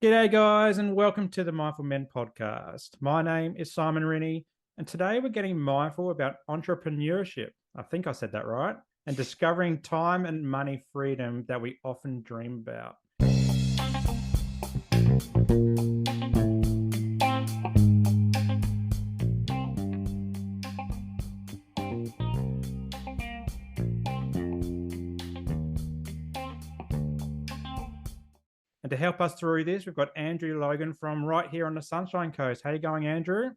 G'day, guys, and welcome to the Mindful Men podcast. My name is Simon Rennie, and today we're getting mindful about entrepreneurship. I think I said that right. And discovering time and money freedom that we often dream about. And to help us through this, we've got Andrew Logan from right here on the Sunshine Coast. How you going, Andrew?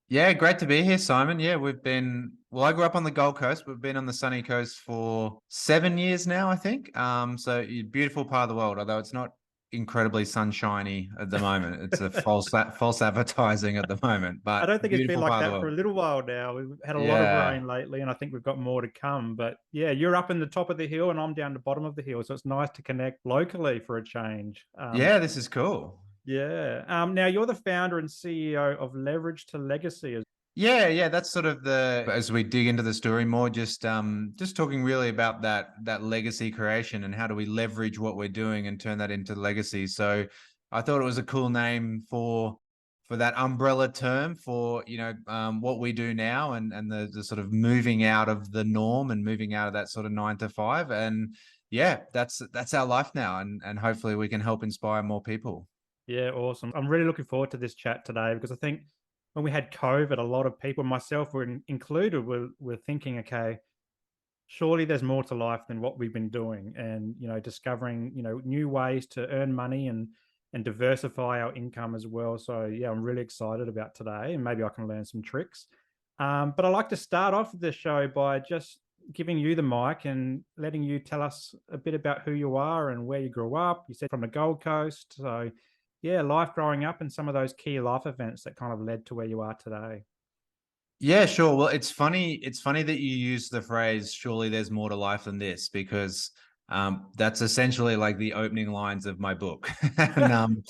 Yeah, great to be here, Simon. Yeah, I grew up on the Gold Coast. We've been on the sunny coast for 7 years now, I think. So beautiful part of the world, although it's not incredibly sunshiny at the moment. It's a false advertising at the moment, I but don't think it's been beautiful like part of the that for a world. little while now. We've had a lot of Yeah. rain lately, and I think we've got more to come. But yeah, you're up in the top of the hill, and I'm down the bottom of the hill. So it's nice to connect locally for a change. Yeah, this is cool. Yeah. Now you're the founder and CEO of Leverage to Legacy. Yeah, that's sort of the as we dig into the story more, just talking really about that legacy creation and how do we leverage what we're doing and turn that into legacy. So I thought it was a cool name for that umbrella term for what we do now and the sort of moving out of the norm and moving out of that sort of 9 to 5. And yeah, that's our life now, and hopefully we can help inspire more people. Yeah, awesome. I'm really looking forward to this chat today because I think when we had COVID, a lot of people, myself included, were thinking, okay, surely there's more to life than what we've been doing, and discovering new ways to earn money and diversify our income as well. So yeah, I'm really excited about today, and maybe I can learn some tricks. But I like to start off the show by just giving you the mic and letting you tell us a bit about who you are and where you grew up. You said from the Gold Coast, so yeah, life growing up and some of those key life events that kind of led to where you are today. Yeah, sure. Well, it's funny. It's funny that you use the phrase "surely there's more to life than this" because that's essentially like the opening lines of my book, and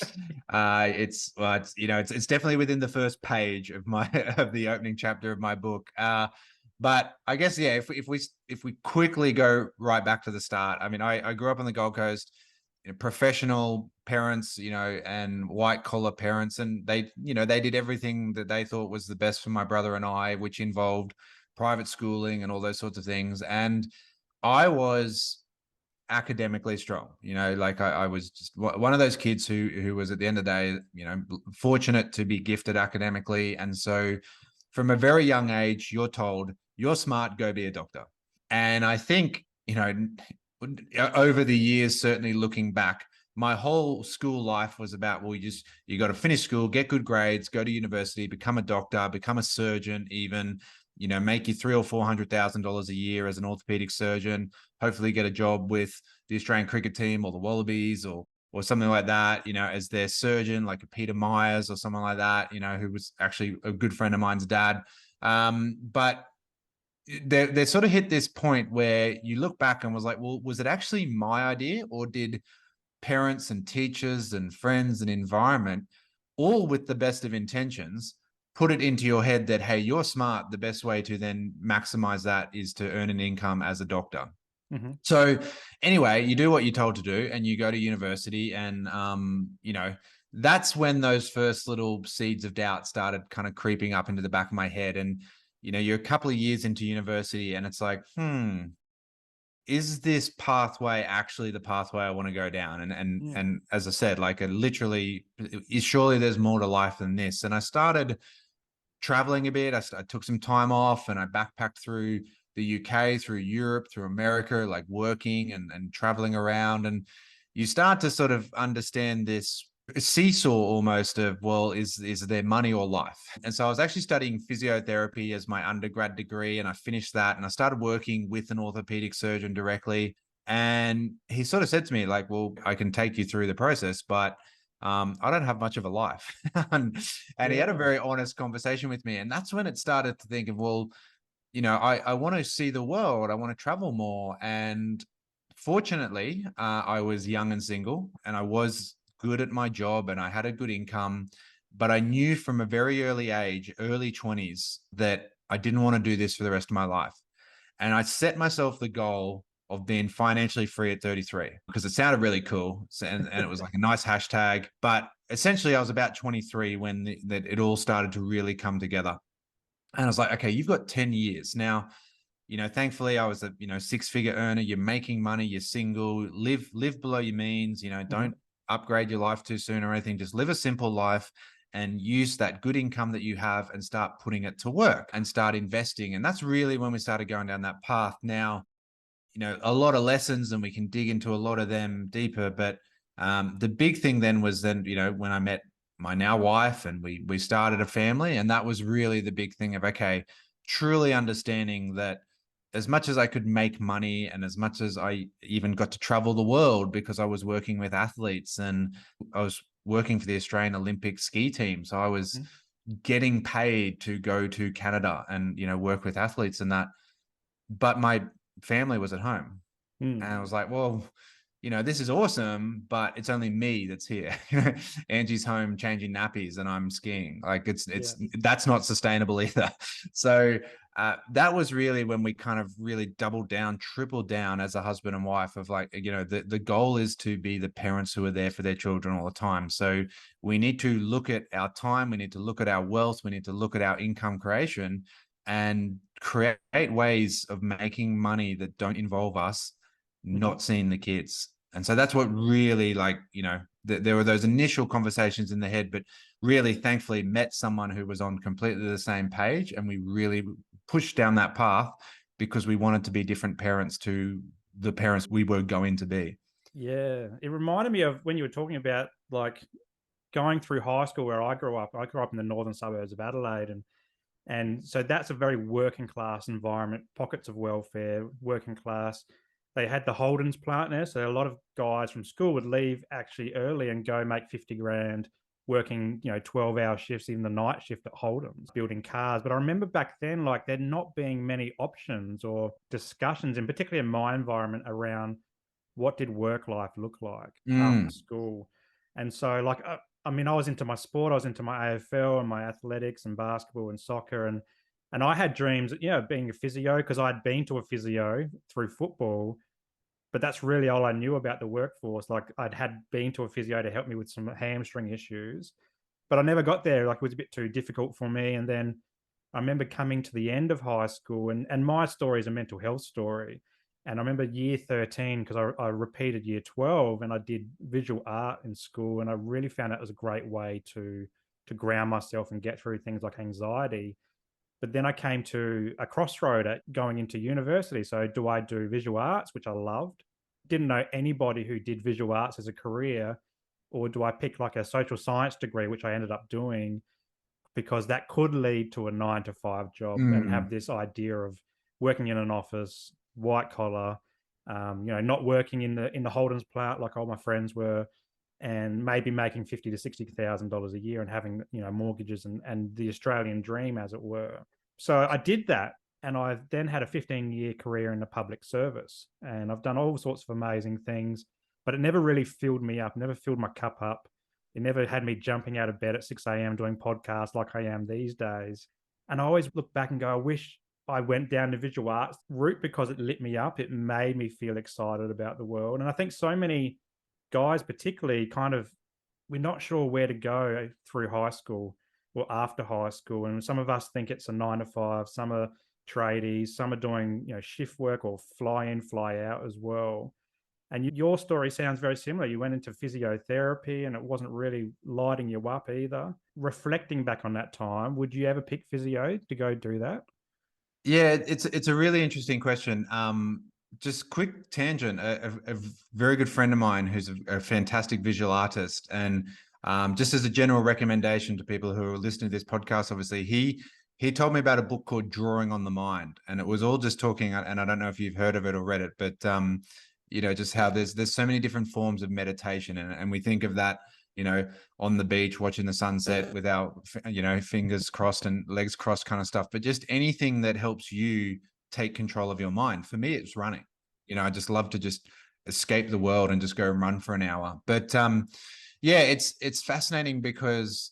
it's definitely within the first page of my of the opening chapter of my book. But I guess yeah, if we quickly go right back to the start, I mean, I grew up on the Gold Coast, professional parents, and white collar parents, and they did everything that they thought was the best for my brother and I, which involved private schooling and all those sorts of things. And I was academically strong, like I was just one of those kids who was at the end of the day, fortunate to be gifted academically. And so from a very young age, you're told you're smart, go be a doctor. And I think, over the years, certainly looking back, my whole school life was about, well, you got to finish school, get good grades, go to university, become a doctor, become a surgeon, even, make you three or $400,000 a year as an orthopedic surgeon, hopefully get a job with the Australian cricket team or the Wallabies or something like that, as their surgeon, like a Peter Myers or someone like that, who was actually a good friend of mine's dad. But they sort of hit this point where you look back and was like, well, was it actually my idea, or did parents and teachers and friends and environment, all with the best of intentions, put it into your head that, hey, you're smart, the best way to then maximize that is to earn an income as a doctor? Hmm. So anyway, you do what you're told to do and you go to university, and that's when those first little seeds of doubt started kind of creeping up into the back of my head. And you're a couple of years into university and it's like, is this pathway actually the pathway I want to go down? Yeah. And as I said, like, literally, is surely there's more to life than this. And I started traveling a bit. I took some time off and I backpacked through the UK, through Europe, through America, like working and traveling around. And you start to sort of understand this seesaw almost of, well, is there money or life? And so I was actually studying physiotherapy as my undergrad degree, and I finished that and I started working with an orthopedic surgeon directly. And he sort of said to me, like, well, I can take you through the process, but I don't have much of a life. And he had a Yeah. very honest conversation with me. And that's when it started to think of, well, I want to see the world. I want to travel more. And fortunately, I was young and single, and I was good at my job and I had a good income. But I knew from a very early age, early 20s, that I didn't want to do this for the rest of my life. And I set myself the goal of being financially free at 33 because it sounded really cool. And it was like a nice hashtag. But essentially, I was about 23 when that it all started to really come together. And I was like, okay, you've got 10 years. Now, thankfully I was a, 6-figure earner. You're making money, you're single, live below your means, don't upgrade your life too soon or anything. Just live a simple life and use that good income that you have and start putting it to work and start investing. And that's really when we started going down that path. Now, a lot of lessons, and we can dig into a lot of them deeper. But the big thing then was when I met my now wife and we started a family, and that was really the big thing of, okay, truly understanding that as much as I could make money and as much as I even got to travel the world because I was working with athletes and I was working for the Australian Olympic ski team. So I was getting paid to go to Canada and, work with athletes and that. But my family was at home. And I was like, well, this is awesome, but it's only me that's here. Angie's home changing nappies and I'm skiing. Like that's not sustainable either. So that was really when we kind of really doubled down, tripled down as a husband and wife of like, the goal is to be the parents who are there for their children all the time. So we need to look at our time. We need to look at our wealth. We need to look at our income creation and create ways of making money that don't involve us not seeing the kids. And so that's what really there were those initial conversations in the head, but really thankfully met someone who was on completely the same page. And we really pushed down that path because we wanted to be different parents to the parents we were going to be. Yeah. It reminded me of when you were talking about like going through high school where I grew up. I grew up in the northern suburbs of Adelaide, and so that's a very working class environment, pockets of welfare, working class. They had the Holden's plant there. So a lot of guys from school would leave actually early and go make 50 grand working, 12-hour shifts, even the night shift at Holden's, building cars. But I remember back then, like there not being many options or discussions, and particularly in my environment, around what did work life look like after school. And so like, I was into my sport. I was into my AFL and my athletics and basketball and soccer. And I had dreams, being a physio because I'd been to a physio through football, but that's really all I knew about the workforce. Like had been to a physio to help me with some hamstring issues, but I never got there. Like it was a bit too difficult for me. And then I remember coming to the end of high school, and my story is a mental health story. And I remember year 13, because I repeated year 12 and I did visual art in school. And I really found that was a great way to ground myself and get through things like anxiety. But then I came to a crossroad at going into university. So do I do visual arts, which I loved? Didn't know anybody who did visual arts as a career, or do I pick like a social science degree, which I ended up doing, because that could lead to a 9-to-5 job and have this idea of working in an office, white collar, not working in the Holden's plant like all my friends were, and maybe making $50,000 to $60,000 a year and having, mortgages and the Australian dream, as it were. So I did that. And I then had a 15-year career in the public service. And I've done all sorts of amazing things, but it never really filled me up, never filled my cup up. It never had me jumping out of bed at 6 a.m. doing podcasts like I am these days. And I always look back and go, I wish I went down the visual arts route because it lit me up. It made me feel excited about the world. And I think so many guys particularly we're not sure where to go through high school or after high school. And some of us think it's a 9-to-5, some are tradies, some are doing, shift work or fly in, fly out as well. And your story sounds very similar. You went into physiotherapy and it wasn't really lighting you up either. Reflecting back on that time, would you ever pick physio to go do that? Yeah, it's a really interesting question. Just quick tangent. A very good friend of mine who's a fantastic visual artist, and just as a general recommendation to people who are listening to this podcast, obviously he told me about a book called Drawing on the Mind, and it was all just talking. And I don't know if you've heard of it or read it, but just how there's so many different forms of meditation, and we think of that, on the beach watching the sunset with our, fingers crossed and legs crossed kind of stuff, but just anything that helps you take control of your mind. For me, it's running. I just love to just escape the world and just go run for an hour. But it's fascinating because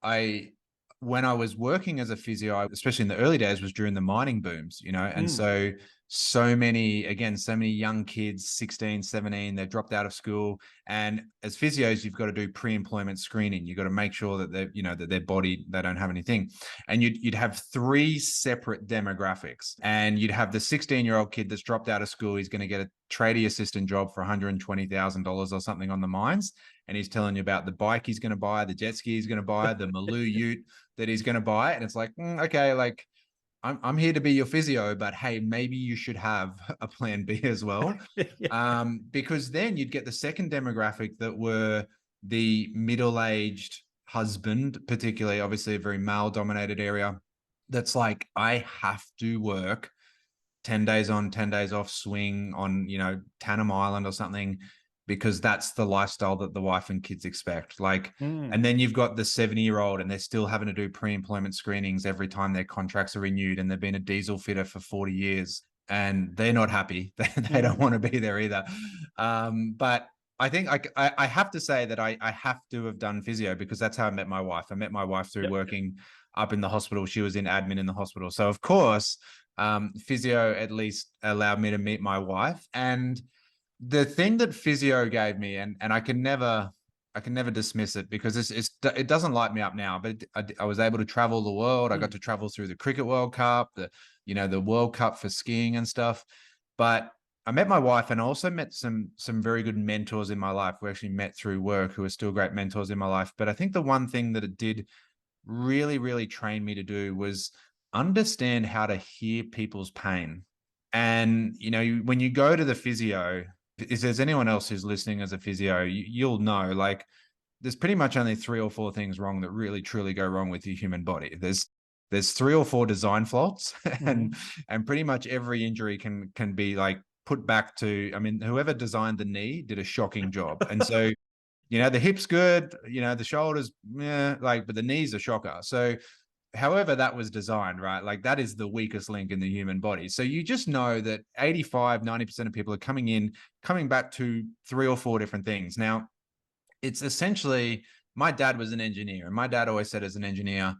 when I was working as a physio, especially in the early days, was during the mining booms, and so so many young kids, 16, 17, they've dropped out of school. And as physios, you've got to do pre-employment screening. You've got to make sure that they, that their body, they don't have anything. And you'd have 3 separate demographics. And you'd have the 16-year-old kid that's dropped out of school. He's going to get a tradie assistant job for $120,000 or something on the mines. And he's telling you about the bike he's going to buy, the jet ski he's going to buy, the Maloo ute that he's going to buy. And it's like, okay, like, I'm here to be your physio, but hey, maybe you should have a plan B as well. Yeah. Because then you'd get the second demographic that were the middle-aged husband, particularly obviously a very male-dominated area. That's like, I have to work 10 days on, 10 days off, swing on, Tanham Island or something, because that's the lifestyle that the wife and kids expect. Like, and then you've got the 70-year-old and they're still having to do pre-employment screenings every time their contracts are renewed, and they've been a diesel fitter for 40 years and they're not happy. They don't want to be there either. But I think I have to say that I have to have done physio, because that's how I met my wife. I met my wife through working up in the hospital. She was in admin in the hospital. So of course, physio at least allowed me to meet my wife. And the thing that physio gave me, and I can never dismiss it, because it doesn't light me up now, but I was able to travel the world. I got to travel through the Cricket World Cup, the World Cup for skiing and stuff. But I met my wife, and I also met some very good mentors in my life. We actually met through work, who are still great mentors in my life. But I think the one thing that it did really, really train me to do was understand how to hear people's pain. And, when you go to the physio, if there's anyone else who's listening as a physio, you'll know, like, there's pretty much only 3 or 4 things wrong that really truly go wrong with your human body. There's 3 or 4 design faults, and pretty much every injury can be like put back to, I mean, whoever designed the knee did a shocking job. And so, the hip's good, the shoulders, but the knee's a shocker. So however that was designed, right? Like, that is the weakest link in the human body. So you just know that 85, 90% of people are coming back to 3 or 4 different things. Now, it's essentially, my dad was an engineer, and my dad always said, as an engineer,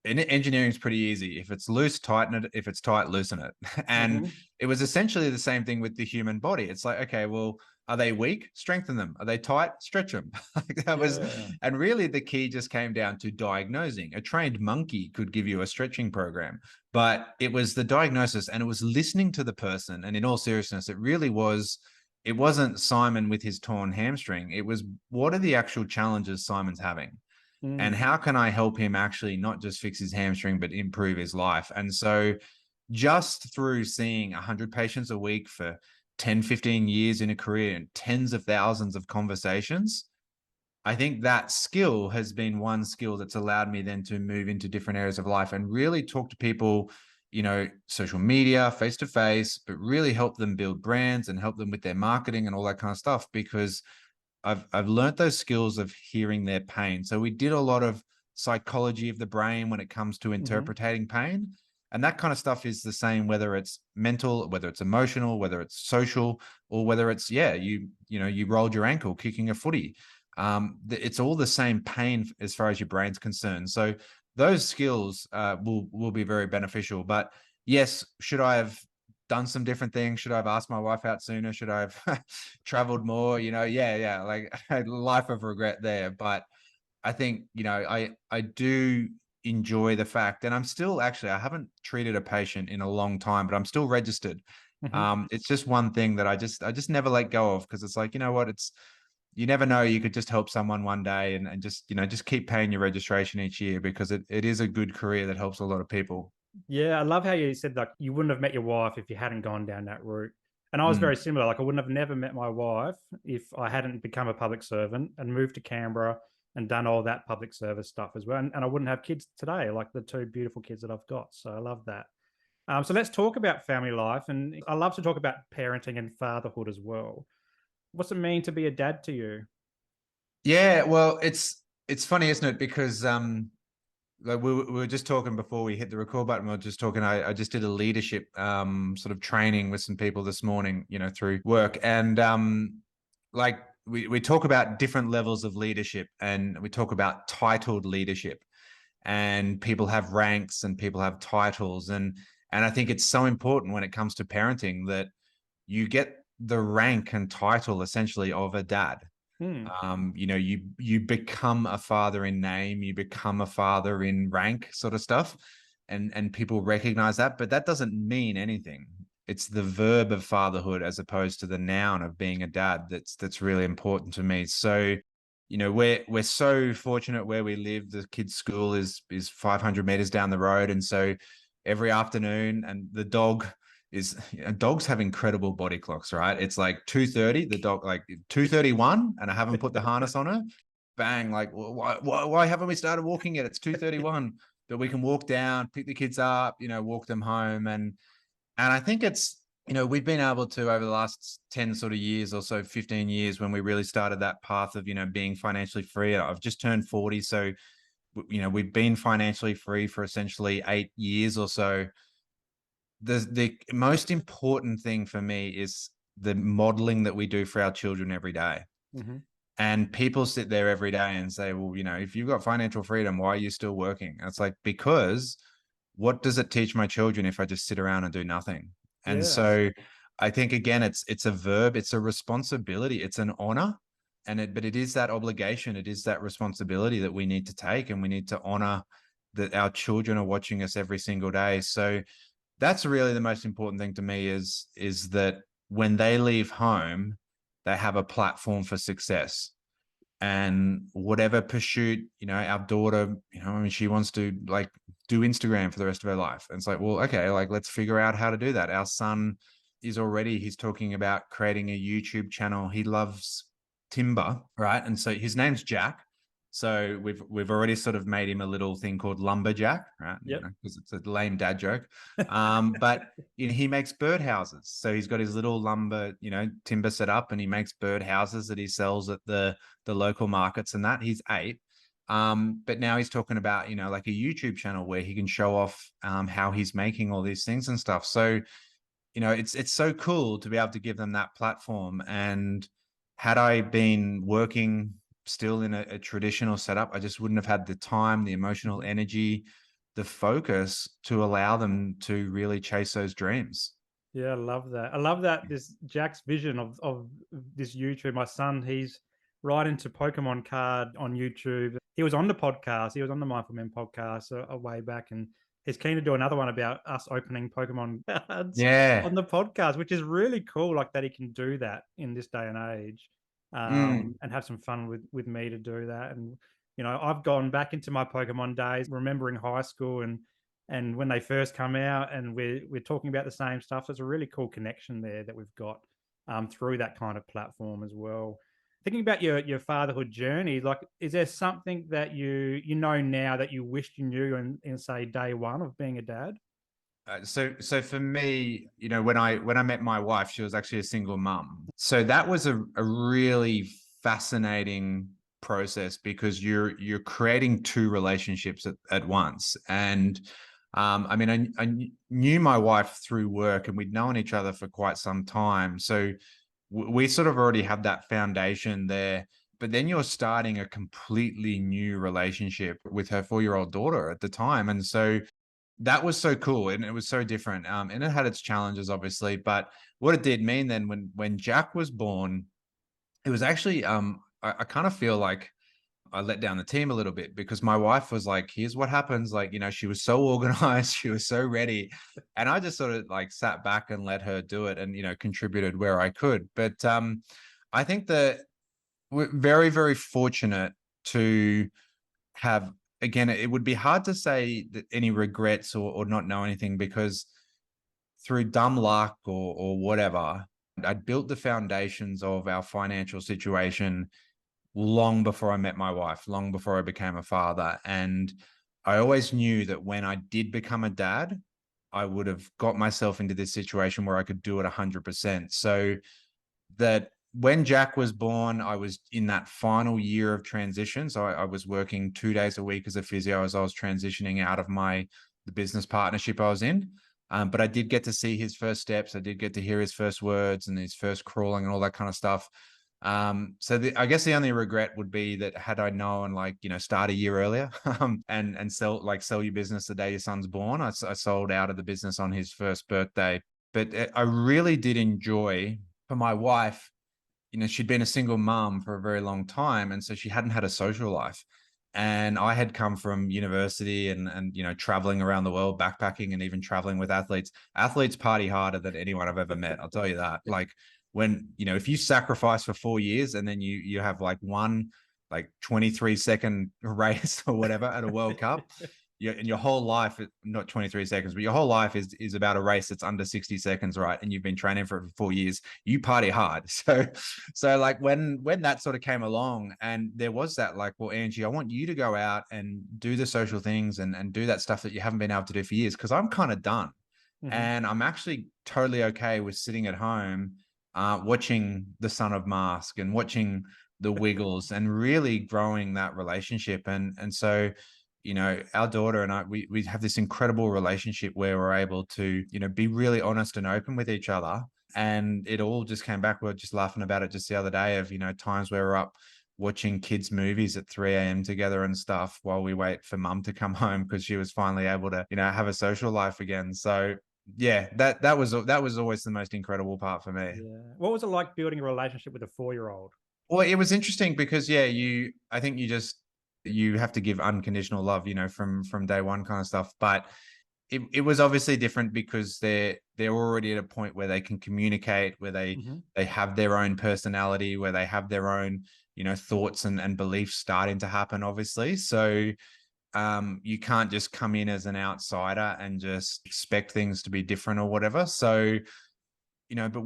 engineering is pretty easy. If it's loose, tighten it. If it's tight, loosen it. And it was essentially the same thing with the human body. It's like, okay, well, are they weak? Strengthen them. Are they tight? Stretch them. Like, that was, and really the key just came down to diagnosing. A trained monkey could give you a stretching program, but it was the diagnosis, and it was listening to the person. And in all seriousness, it wasn't Simon with his torn hamstring. It was, what are the actual challenges Simon's having? And how can I help him actually not just fix his hamstring, but improve his life? And so just through seeing 100 patients a week for 10, 15 years in a career and tens of thousands of conversations, I think that skill has been one skill that's allowed me then to move into different areas of life and really talk to people, social media, face-to-face, but really help them build brands and help them with their marketing and all that kind of stuff, because I've learned those skills of hearing their pain. So we did a lot of psychology of the brain when it comes to interpreting pain. And that kind of stuff is the same, whether it's mental, whether it's emotional, whether it's social, or whether it's, you rolled your ankle kicking a footy. It's all the same pain as far as your brain's concerned. So those skills will be very beneficial. But yes, should I have done some different things? Should I have asked my wife out sooner? Should I have traveled more? Like, a life of regret there. But I think, I do enjoy the fact, and I'm still, actually, I haven't treated a patient in a long time, but I'm still registered. It's just one thing that I just never let go of, because it's like, you never know, you could just help someone one day, and just keep paying your registration each year, because it is a good career that helps a lot of people. Yeah, I love how you said that you wouldn't have met your wife if you hadn't gone down that route. And I was very similar. Like, I wouldn't have never met my wife if I hadn't become a public servant and moved to Canberra and done all that public service stuff as well. And I wouldn't have kids today, like the 2 beautiful kids that I've got. So I love that. So let's talk about family life. And I love to talk about parenting and fatherhood as well. What's it mean to be a dad to you? Yeah, well, it's funny, isn't it? Because like, we were just talking before we hit the record button. We were just talking. I just did a leadership sort of training with some people this morning, through work, and like, we talk about different levels of leadership, and we talk about titled leadership, and people have ranks and people have titles, and And I think it's so important when it comes to parenting that you get the rank and title essentially of a dad. Hmm. You become a father in name, you become a father in rank, sort of stuff, and people recognize that, but that doesn't mean anything. It's the verb of fatherhood as opposed to the noun of being a dad that's really important to me. So, we're so fortunate where we live. The kids' school is 500 meters down the road, and so every afternoon, and the dog is dogs have incredible body clocks, right? It's like 2:30, the dog like 2:31, and I haven't put the harness on her. Bang, like why haven't we started walking yet? It's 2:31, but we can walk down, pick the kids up, walk them home. And I think it's, we've been able to, over the last 10 sort of years or so, 15 years, when we really started that path of, being financially free. I've just turned 40. So, we've been financially free for essentially 8 years or so. The most important thing for me is the modeling that we do for our children every day. Mm-hmm. And people sit there every day and say, well, if you've got financial freedom, why are you still working? And it's like, because what does it teach my children if I just sit around and do nothing? And Yeah. so I think, again, it's a verb, it's a responsibility, it's an honor. But it is that obligation, it is that responsibility that we need to take, and we need to honor that our children are watching us every single day. So that's really the most important thing to me, is that when they leave home, they have a platform for success. And whatever pursuit, our daughter, she wants to like do Instagram for the rest of her life. And it's like, well, okay, like let's figure out how to do that. Our son he's talking about creating a YouTube channel. He loves timber, right? And so his name's Jack. So we've already sort of made him a little thing called Lumberjack, right? Yep. Because it's a lame dad joke. But he makes birdhouses. So he's got his little lumber, timber set up, and he makes birdhouses that he sells at the local markets and that. He's 8. But now he's talking about, like a YouTube channel where he can show off how he's making all these things and stuff. So, it's so cool to be able to give them that platform. And had I been working still in a traditional setup, I just wouldn't have had the time, the emotional energy, the focus to allow them to really chase those dreams. Yeah, I love that. I love that this Jack's vision of this YouTube. My son, he's right into Pokemon card on YouTube. He was on the podcast. He was on the Mindful Men podcast a way back, and he's keen to do another one about us opening Pokemon cards Yeah. on the podcast, which is really cool. Like that he can do that in this day and age, and have some fun with me to do that. And I've gone back into my Pokemon days, remembering high school and when they first come out, and we're talking about the same stuff. There's a really cool connection there that we've got through that kind of platform as well. Thinking about your fatherhood journey, like, is there something that you know now that you wished you knew in say day one of being a dad? So for me, when I met my wife, she was actually a single mum. So that was a really fascinating process, because you're creating 2 relationships at once. And I knew my wife through work, and we'd known each other for quite some time. So we sort of already had that foundation there. But then you're starting a completely new relationship with her 4-year-old daughter at the time. And so that was so cool, and it was so different. And it had its challenges, obviously. But what it did mean then, when Jack was born, it was actually I kind of feel like I let down the team a little bit, because my wife was like, here's what happens. Like, she was so organized, she was so ready. And I just sort of like sat back and let her do it, and, contributed where I could. But I think that we're very, very fortunate to have, again, it would be hard to say that any regrets or not know anything, because through dumb luck or whatever, I'd built the foundations of our financial situation long before I met my wife, long before I became a father. And I always knew that when I did become a dad, I would have got myself into this situation where I could do it 100%. So that when Jack was born, I was in that final year of transition. So I was working 2 days a week as a physio as I was transitioning out of the business partnership I was in. But I did get to see his first steps. I did get to hear his first words and his first crawling and all that kind of stuff. I guess the only regret would be that had I known, like, start a year earlier, and sell your business the day your son's born. I sold out of the business on his first birthday, but I really did enjoy, for my wife, she'd been a single mom for a very long time. And so she hadn't had a social life. And I had come from university and traveling around the world, backpacking, and even traveling with athletes. Athletes party harder than anyone I've ever met. I'll tell you that. Like, when, if you sacrifice for 4 years and then you have like one, like 23-second race or whatever at a World Cup, and your whole life, not 23 seconds, but your whole life is about a race that's under 60 seconds, right? And you've been training for it for 4 years, you party hard. So like when that sort of came along, and there was that, like, well, Angie, I want you to go out and do the social things and do that stuff that you haven't been able to do for years, because I'm kind of done. Mhm. And I'm actually totally okay with sitting at home, watching The Son of Mask and watching The Wiggles and really growing that relationship. And so, our daughter and I, we have this incredible relationship where we're able to, be really honest and open with each other. And it all just came back. We were just laughing about it just the other day of, times where we're up watching kids' movies at 3 a.m. together and stuff while we wait for mum to come home because she was finally able to, have a social life again. So yeah, that was always the most incredible part for me. Yeah. What was it like building a relationship with a 4-year-old? Well, it was interesting because, yeah, I think you have to give unconditional love, from day one kind of stuff. But it was obviously different because they're already at a point where they can communicate, where Mhm. they have their own personality, where they have their own, thoughts and beliefs starting to happen, obviously. So you can't just come in as an outsider and just expect things to be different or whatever. So, but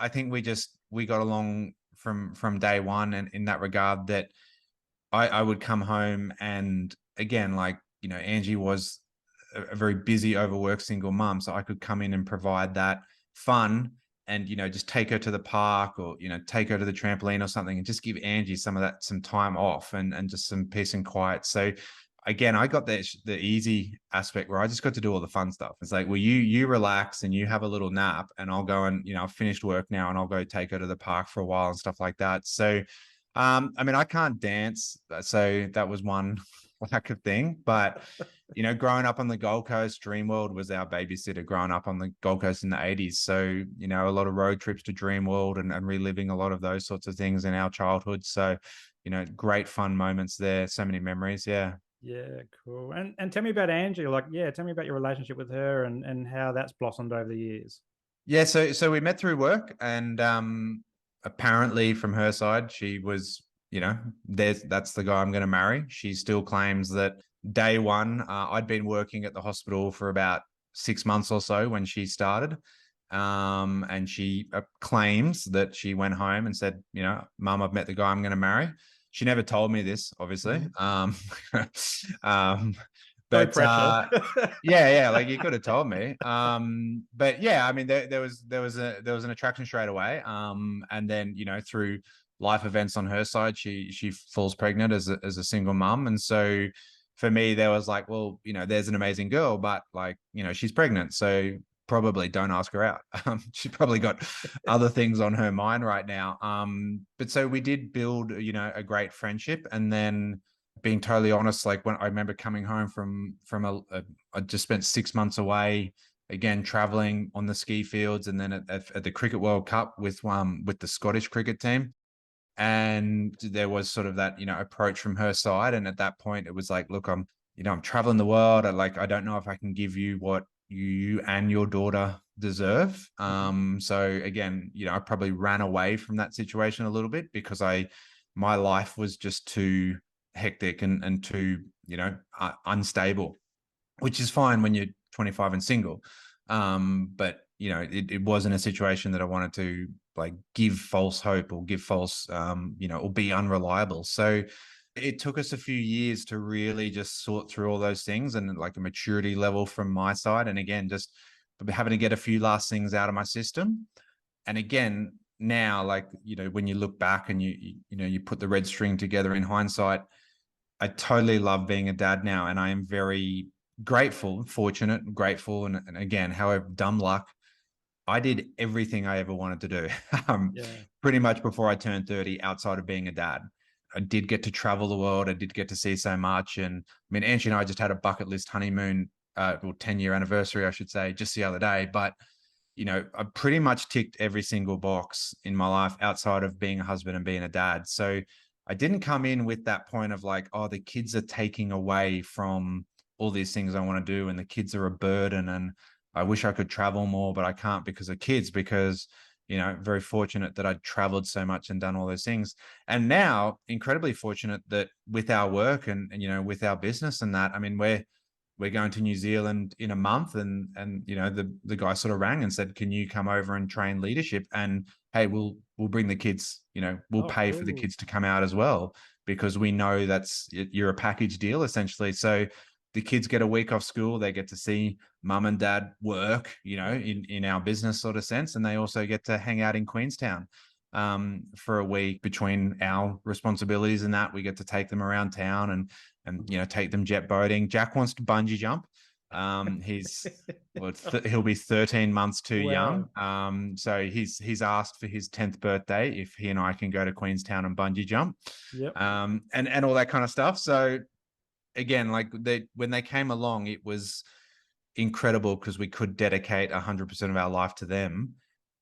I think we got along from day one, and in that regard, that I would come home, and again, like, Angie was a very busy, overworked single mom. So I could come in and provide that fun and, just take her to the park, or, take her to the trampoline or something, and just give Angie some time off and just some peace and quiet. So again, I got the easy aspect where I just got to do all the fun stuff. It's like, well, you relax and you have a little nap, and I'll go and, I've finished work now, and I'll go take her to the park for a while and stuff like that. So I mean, I can't dance, so that was one lack of thing. But growing up on the Gold Coast, Dreamworld was our babysitter. Growing up on the Gold Coast in the '80s, so a lot of road trips to Dreamworld and reliving a lot of those sorts of things in our childhood. So, great fun moments there. So many memories. Yeah. Yeah, cool. And tell me about Angie. Like, yeah, tell me about your relationship with her and how that's blossomed over the years. Yeah, so we met through work, and apparently from her side, she was, that's the guy I'm going to marry. She still claims that day one, I'd been working at the hospital for about 6 months or so when she started, and she claims that she went home and said, Mum, I've met the guy I'm going to marry. She never told me this, obviously. Mhm. Um, No but pressure. yeah, like, you could have told me. But yeah, I mean, there was an attraction straight away. And then, through life events on her side, she falls pregnant as a single mum. And so for me, there was like, well, there's an amazing girl, but, like, she's pregnant, so probably don't ask her out. She's probably got other things on her mind right now. But so we did build, a great friendship. And then, being totally honest, like, when I remember coming home from I just spent 6 months away, again, traveling on the ski fields, and then at the Cricket World Cup with the Scottish cricket team. And there was sort of that, approach from her side. And at that point, it was like, look, I'm traveling the world. I don't know if I can give you what you and your daughter deserve. Mhm. So again, I probably ran away from that situation a little bit because my life was just too hectic and too, unstable, which is fine when you're 25 and single. But it wasn't a situation that I wanted to, like, give false hope or give false, or be unreliable. So it took us a few years to really just sort through all those things, and, like, a maturity level from my side. And again, just having to get a few last things out of my system. And again, now, like, when you look back and you put the red string together in hindsight, I totally love being a dad now, and I am very grateful, fortunate, grateful, and again, however, dumb luck, I did everything I ever wanted to do. Um, Yeah. pretty much before I turned 30 outside of being a dad. I did get to travel the world. I did get to see so much. And I mean, Angie and I just had a bucket list honeymoon, or 10-year anniversary, I should say, just the other day. But, you know, I pretty much ticked every single box in my life outside of being a husband and being a dad. So I didn't come in with that point of like, oh, the kids are taking away from all these things I want to do, and the kids are a burden, and I wish I could travel more, but I can't because of kids, because, you know, very fortunate that I'd traveled so much and done all those things. And now incredibly fortunate that with our work and you know, with our business and that, I mean, we're going to New Zealand in a month, and you know, the guy sort of rang and said, can you come over and train leadership? And hey, we'll bring the kids, you know, we'll Oh, pay for the cool. kids to come out as well, because we know you're a package deal essentially. So the kids get a week off school, they get to see mum and dad work, you know, in our business sort of sense, and they also get to hang out in Queenstown for a week between our responsibilities. And that we get to take them around town and you know, take them jet boating. Jack wants to bungee jump. He's well, he'll be 13 months too Wow. young. So he's asked for his 10th birthday if he and I can go to Queenstown and bungee jump, Yep. and all that kind of stuff. So again, like when they came along, it was incredible because we could dedicate 100% of our life to them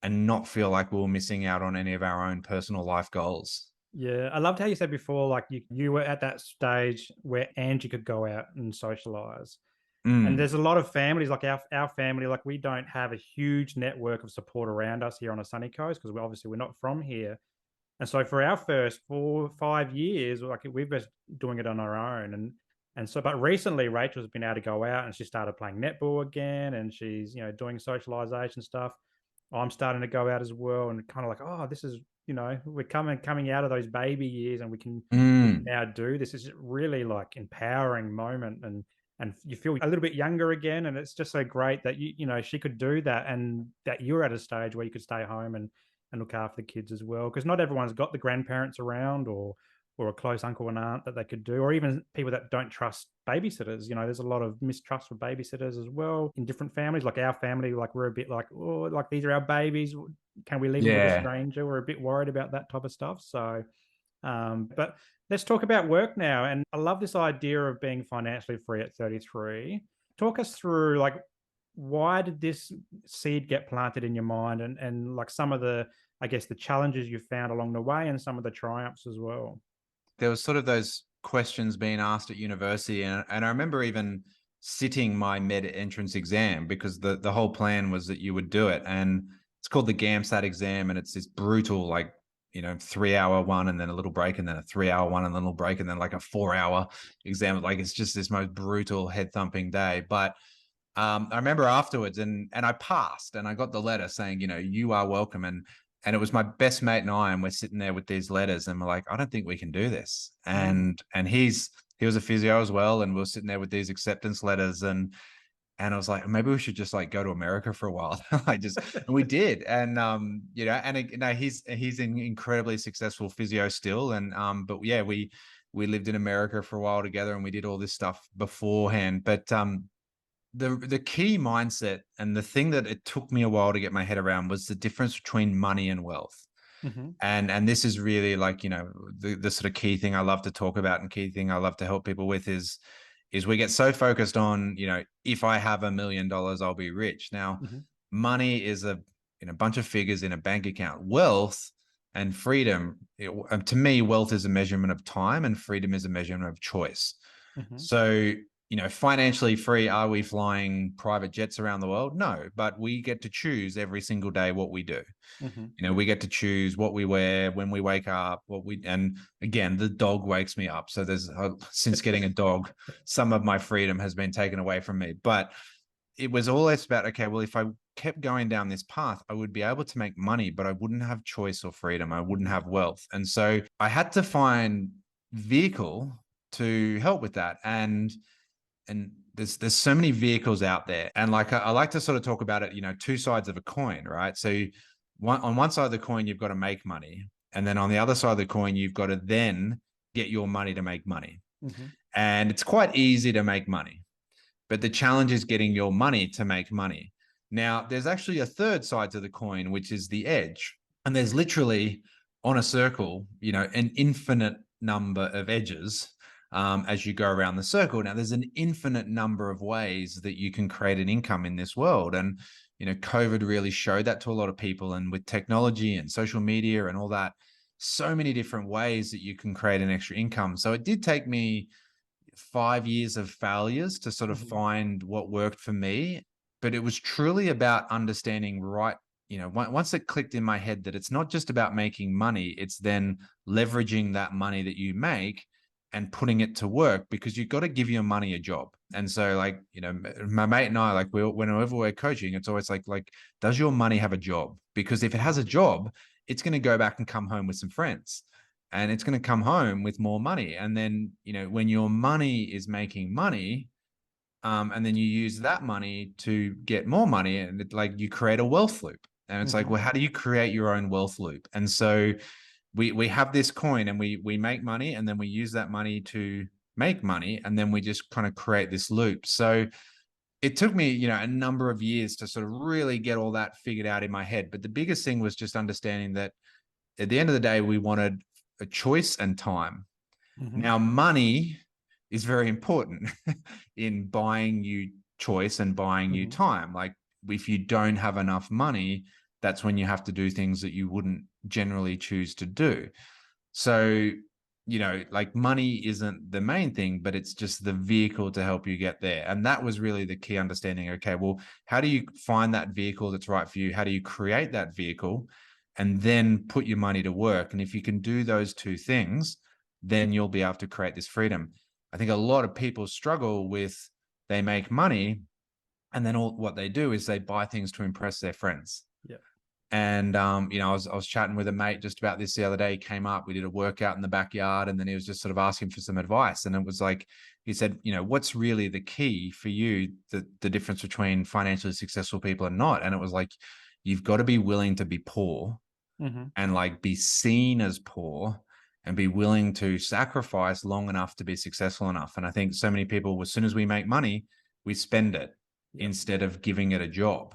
and not feel like we were missing out on any of our own personal life goals. Yeah, I loved how you said before, like you were at that stage where Angie could go out and socialize. And Mm, there's a lot of families, like our family, like we don't have a huge network of support around us here on the sunny coast because we're not from here. And so for our first 4 or 5 years, like we've been doing it on our own. And so, but recently Rachel's been able to go out and she started playing netball again, and she's, you know, doing socialization stuff. I'm starting to go out as well, and kind of like, oh, this is, you know, we're coming out of those baby years, and we can mm, now do this. It's really like empowering moment, and you feel a little bit younger again, and it's just so great that you know, she could do that, and that you're at a stage where you could stay home and look after the kids as well, because not everyone's got the grandparents around, or a close uncle and aunt that they could do, or even people that don't trust babysitters. You know, there's a lot of mistrust for babysitters as well in different families. Like our family, like we're a bit like, oh, like these are our babies. Can we leave them with a yeah. stranger? We're a bit worried about that type of stuff. So, but let's talk about work now. And I love this idea of being financially free at 33. Talk us through, like, why did this seed get planted in your mind, and like some of the, I guess, the challenges you found along the way and some of the triumphs as well. There was sort of those questions being asked at university, and I remember even sitting my med entrance exam, because the whole plan was that you would do it, and it's called the GAMSAT exam, and it's this brutal, like, you know, 3 hour one and then a little break, and then a 3 hour one and then a little break, and then like a 4 hour exam. Like, it's just this most brutal head thumping day. But I remember afterwards, and I passed, and I got the letter saying, you know, you are welcome. And it was my best mate and I, and we're sitting there with these letters, and we're like, I don't think we can do this. Mm. And he was a physio as well, and we were sitting there with these acceptance letters, and I was like, maybe we should just like go to America for a while. And we did. And you know, and you know, he's an incredibly successful physio still. And but yeah, we lived in America for a while together, and we did all this stuff beforehand. But the key mindset, and the thing that it took me a while to get my head around, was the difference between money and wealth. Hmm. And this is really, like, you know, the sort of key thing I love to talk about, and key thing I love to help people with is we get so focused on, you know, if I have $1 million, I'll be rich. Now, Hmm. money is a, you know, bunch of figures in a bank account. Wealth and freedom, to me, wealth is a measurement of time, and freedom is a measurement of choice. Hmm. So, you know, financially free, are we flying private jets around the world? No, but we get to choose every single day what we do. Hmm. You know, we get to choose what we wear, when we wake up, and again, the dog wakes me up. So since getting a dog, some of my freedom has been taken away from me. But it was always about, okay, well, if I kept going down this path, I would be able to make money, but I wouldn't have choice or freedom. I wouldn't have wealth. And so I had to find vehicle to help with that. And there's so many vehicles out there, and like I like to sort of talk about it, you know, two sides of a coin, right? So on one side of the coin, you've got to make money, and then on the other side of the coin, you've got to then get your money to make money. Hmm. And it's quite easy to make money, but the challenge is getting your money to make money. Now, there's actually a third side to the coin, which is the edge, and there's literally on a circle, you know, an infinite number of edges as you go around the circle. Now, there's an infinite number of ways that you can create an income in this world. And, you know, COVID really showed that to a lot of people. And with technology and social media and all that, so many different ways that you can create an extra income. So it did take me 5 years of failures to sort of find what worked for me. But it was truly about understanding, right, you know, once it clicked in my head that it's not just about making money, it's then leveraging that money that you make and putting it to work, because you've got to give your money a job. And so, like, you know, my mate and I, like, whenever we're coaching, it's always like, does your money have a job? Because if it has a job, it's going to go back and come home with some friends, and it's going to come home with more money. And then, you know, when your money is making money, and then you use that money to get more money, and like you create a wealth loop. And it's like, well, how do you create your own wealth loop? And so we have this coin, and we make money, and then we use that money to make money, and then we just kind of create this loop. So it took me, you know, a number of years to sort of really get all that figured out in my head. But the biggest thing was just understanding that at the end of the day, we wanted a choice and time. Now, money is very important in buying you choice and buying you time. Like, if you don't have enough money, that's when you have to do things that you wouldn't generally choose to do. So, you know, like, money isn't the main thing, but it's just the vehicle to help you get there. And that was really the key understanding. Okay, well, how do you find that vehicle that's right for you? How do you create that vehicle and then put your money to work? And if you can do those two things, then you'll be able to create this freedom. I think a lot of people struggle with, they make money, and then what they do is they buy things to impress their friends. Yeah. And you know, I was chatting with a mate just about this the other day. He came up, we did a workout in the backyard, and then he was just sort of asking for some advice. And it was like, he said, you know, what's really the key for you, the difference between financially successful people and not? And it was like, you've got to be willing to be poor, and like be seen as poor, and be willing to sacrifice long enough to be successful enough. And I think so many people, as soon as we make money, we spend it instead of giving it a job.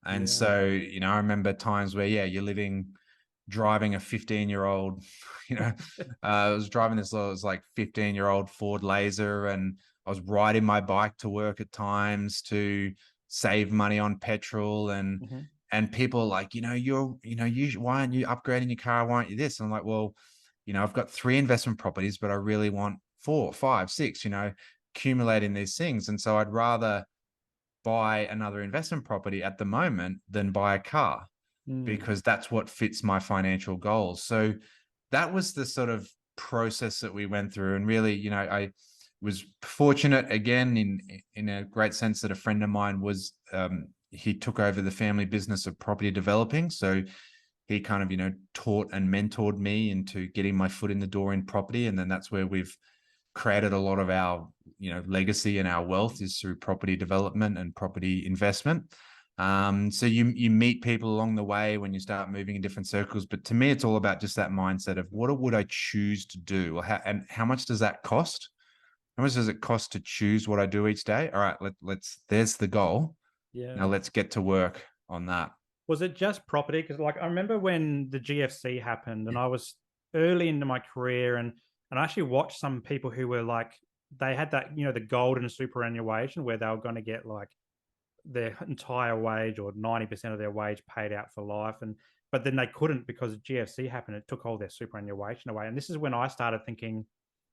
And so, you know, I remember times where, yeah, you're driving a 15-year-old, you know, I was driving this, it was like 15-year-old Ford Laser, and I was riding my bike to work at times to save money on petrol. And people are like, why aren't you upgrading your car? Why aren't you this? And I'm like, well, you know, I've got 3 investment properties, but I really want 4, 5, 6, you know, accumulating these things. And so I'd rather buy another investment property at the moment than buy a car, because that's what fits my financial goals. So that was the sort of process that we went through. And really, you know, I was fortunate again in a great sense that a friend of mine was, he took over the family business of property developing. So he kind of, you know, taught and mentored me into getting my foot in the door in property. And then that's where we've created a lot of our, you know, legacy and our wealth is through property development and property investment. So you meet people along the way when you start moving in different circles. But to me, it's all about just that mindset of, what would I choose to do? And how much does that cost? How much does it cost to choose what I do each day? All right, there's the goal. Yeah. Now let's get to work on that. Was it just property? Because, like, I remember when the GFC happened, and I was early into my career, and I actually watched some people who were like, they had that, you know, the golden superannuation where they were going to get like their entire wage or 90% of their wage paid out for life. But then they couldn't, because GFC happened. It took all their superannuation away. And this is when I started thinking,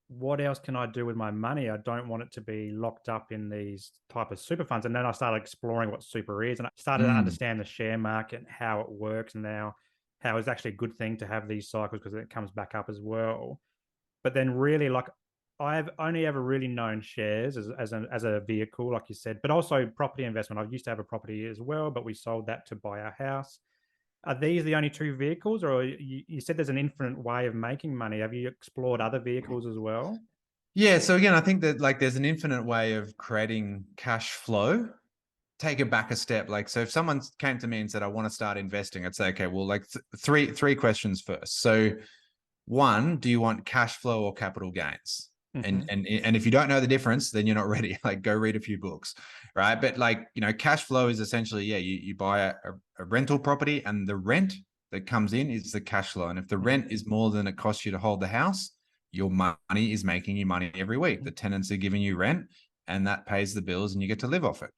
what else can I do with my money? I don't want it to be locked up in these type of super funds. And then I started exploring what super is, and I started to understand the share market and how it works, and now how it's actually a good thing to have these cycles because it comes back up as well. But then really, like, I've only ever really known shares as a vehicle, like you said, but also property investment. I used to have a property as well, but we sold that to buy our house. Are these the only 2 vehicles, or you said there's an infinite way of making money? Have you explored other vehicles as well? Yeah. So again, I think that, like, there's an infinite way of creating cash flow. Take it back a step. Like, so if someone came to me and said, I want to start investing, I'd say, okay, well, like three questions first. So 1, do you want cash flow or capital gains? And if you don't know the difference, then you're not ready. Like, go read a few books, right? But, like, you know, cash flow is essentially, yeah, you buy a rental property, and the rent that comes in is the cash flow. And if the rent is more than it costs you to hold the house, your money is making you money every week. The tenants are giving you rent, and that pays the bills, and you get to live off it.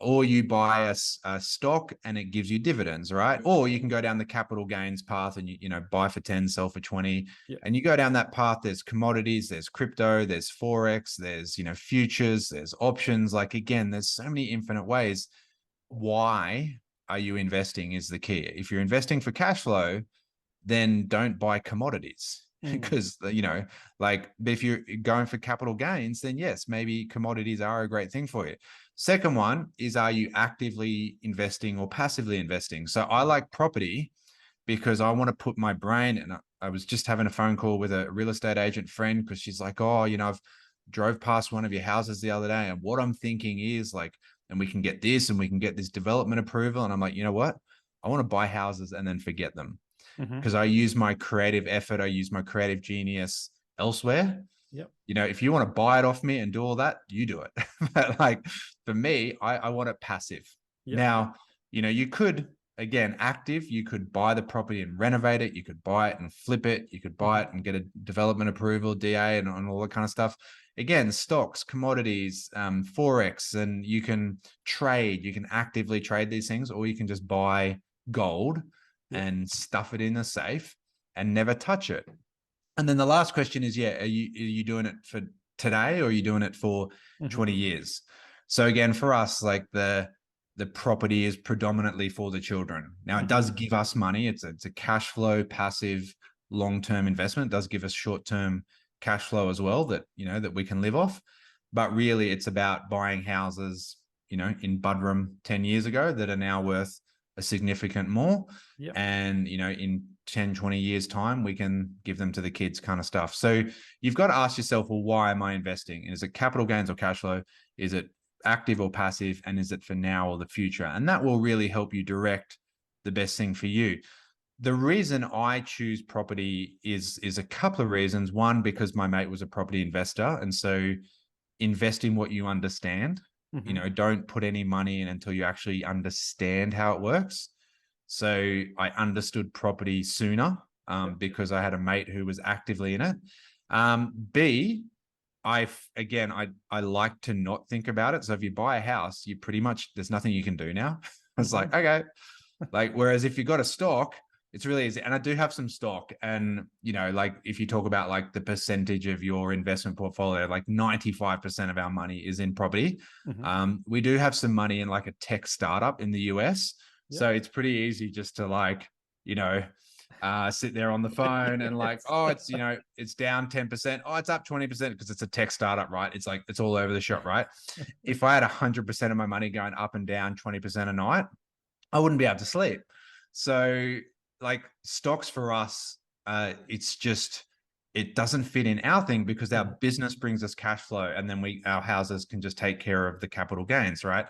Or you buy a stock and it gives you dividends, right? Or you can go down the capital gains path and you know buy for 10, sell for 20. Yeah. And you go down that path. There's commodities, there's crypto, there's forex, there's futures, there's options. Like again, there's so many infinite ways. Why are you investing is the key. If you're investing for cash flow, then don't buy commodities. Because like if you're going for capital gains, then yes, maybe commodities are a great thing for you. Second one is, are you actively investing or passively investing? So I like property because I want to put my brain, and I was just having a phone call with a real estate agent friend because she's like, oh, I've drove past one of your houses the other day, and what I'm thinking is like, and we can get this and we can get this development approval. And I'm like, you know what? I want to buy houses and then forget them because I use my creative effort. I use my creative genius elsewhere. Yep. If you want to buy it off me and do all that, you do it. But like for me, I want it passive. Yep. Now, you could, again, active, you could buy the property and renovate it. You could buy it and flip it. You could buy it and get a development approval, DA, and all that kind of stuff. Again, stocks, commodities, forex, and you can trade. You can actively trade these things, or you can just buy gold and stuff it in the safe and never touch it. And then the last question is, are you doing it for today, or are you doing it for 20 years? So again, for us, like the property is predominantly for the children. Now it does give us money. It's a cash flow, passive, long-term investment. It does give us short-term cash flow as well that we can live off. But really it's about buying houses, in Buderim 10 years ago that are now worth a significant more. Yep. And, in 10, 20 years time, we can give them to the kids kind of stuff. So you've got to ask yourself, well, why am I investing? Is it capital gains or cash flow? Is it active or passive? And is it for now or the future? And that will really help you direct the best thing for you. The reason I choose property is a couple of reasons. One, because my mate was a property investor. And so invest in what you understand. Don't put any money in until you actually understand how it works. So I understood property sooner because I had a mate who was actively in it. B, I like to not think about it. So if you buy a house, you pretty much, there's nothing you can do now. It's like, okay. Like, whereas if you got a stock, it's really easy. And I do have some stock. And, like if you talk about like the percentage of your investment portfolio, like 95% of our money is in property. We do have some money in like a tech startup in the US. Yep. So it's pretty easy just to like, sit there on the phone and like, oh, it's, it's down 10%. Oh, it's up 20% because it's a tech startup, right? It's like, it's all over the shop, right? If I had 100% of my money going up and down 20% a night, I wouldn't be able to sleep. So like stocks for us, it's just, it doesn't fit in our thing because our business brings us cash flow, and then our houses can just take care of the capital gains, right?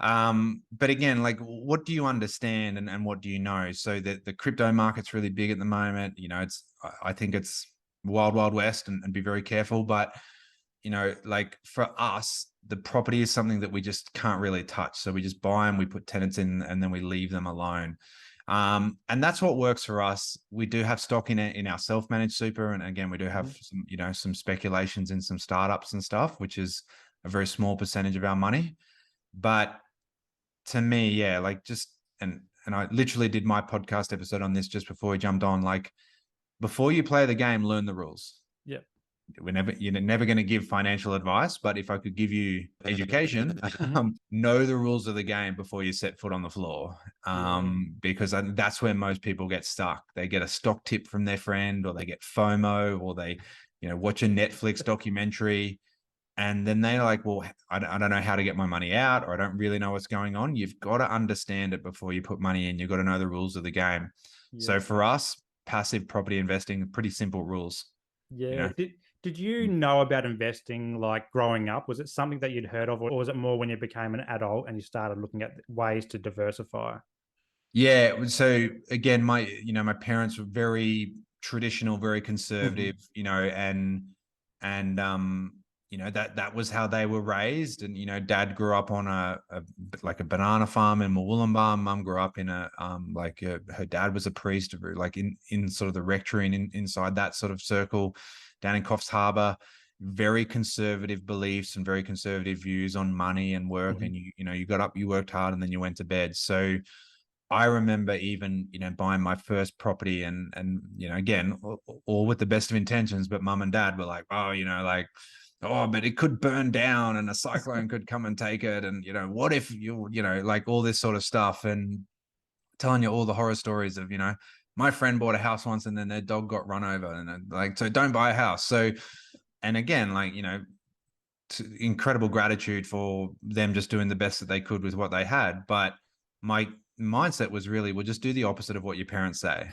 But again, like what do you understand and what do you know? So that the crypto market's really big at the moment. I think it's wild, wild west, and be very careful. But, like for us, the property is something that we just can't really touch. So we just buy them, we put tenants in, and then we leave them alone. And that's what works for us. We do have stock in our self-managed super. And again, we do have some, some speculations in some startups and stuff, which is a very small percentage of our money. But to me, like just, and I literally did my podcast episode on this just before we jumped on, like before you play the game, learn the rules. Yeah. You're never going to give financial advice, but if I could give you education, know the rules of the game before you set foot on the floor. Because that's where most people get stuck. They get a stock tip from their friend, or they get FOMO, or they, watch a Netflix documentary. And then they're like, well, I don't know how to get my money out, or I don't really know what's going on. You've got to understand it before you put money in. You've got to know the rules of the game. Yeah. So for us, passive property investing, pretty simple rules. Yeah. Did you know about investing like growing up? Was it something that you'd heard of, or was it more when you became an adult and you started looking at ways to diversify? Yeah. So again, my parents were very traditional, very conservative, and that was how they were raised. And dad grew up on like a banana farm in Murwillumbah. Mum grew up in her dad was a priest, like in sort of the rectory and inside that sort of circle down in Coffs Harbour. Very conservative beliefs and very conservative views on money and work. And you got up, you worked hard, and then you went to bed. So I remember even, buying my first property and again, all with the best of intentions, but mum and dad were like, oh, but it could burn down and a cyclone could come and take it. And, what if like all this sort of stuff, and telling you all the horror stories of, my friend bought a house once and then their dog got run over, and like, so don't buy a house. So, and again, like, incredible gratitude for them just doing the best that they could with what they had. But my mindset was really, well, just do the opposite of what your parents say,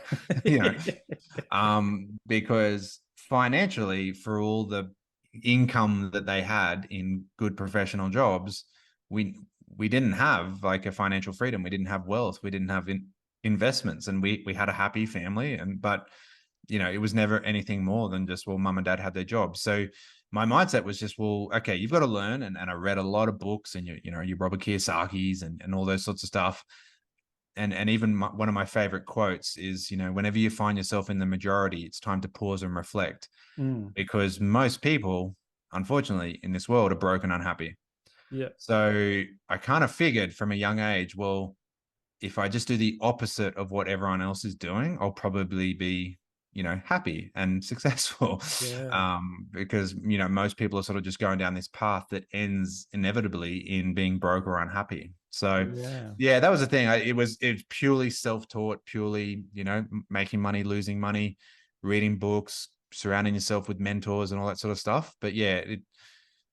because financially, for all the income that they had in good professional jobs, we didn't have like a financial freedom. We didn't have wealth. We didn't have investments, and we had a happy family. But it was never anything more than just, well, mum and dad had their jobs. So my mindset was just, well, okay, you've got to learn. And I read a lot of books, and your Robert Kiyosaki's and all those sorts of stuff. And even one of my favorite quotes is, whenever you find yourself in the majority, it's time to pause and reflect, because most people, unfortunately, in this world are broke and unhappy. Yeah. So I kind of figured from a young age, well, if I just do the opposite of what everyone else is doing, I'll probably be, happy and successful. Yeah. Because, most people are sort of just going down this path that ends inevitably in being broke or unhappy. So yeah, that was the thing. It was purely self-taught, purely, making money, losing money, reading books, surrounding yourself with mentors and all that sort of stuff. But yeah,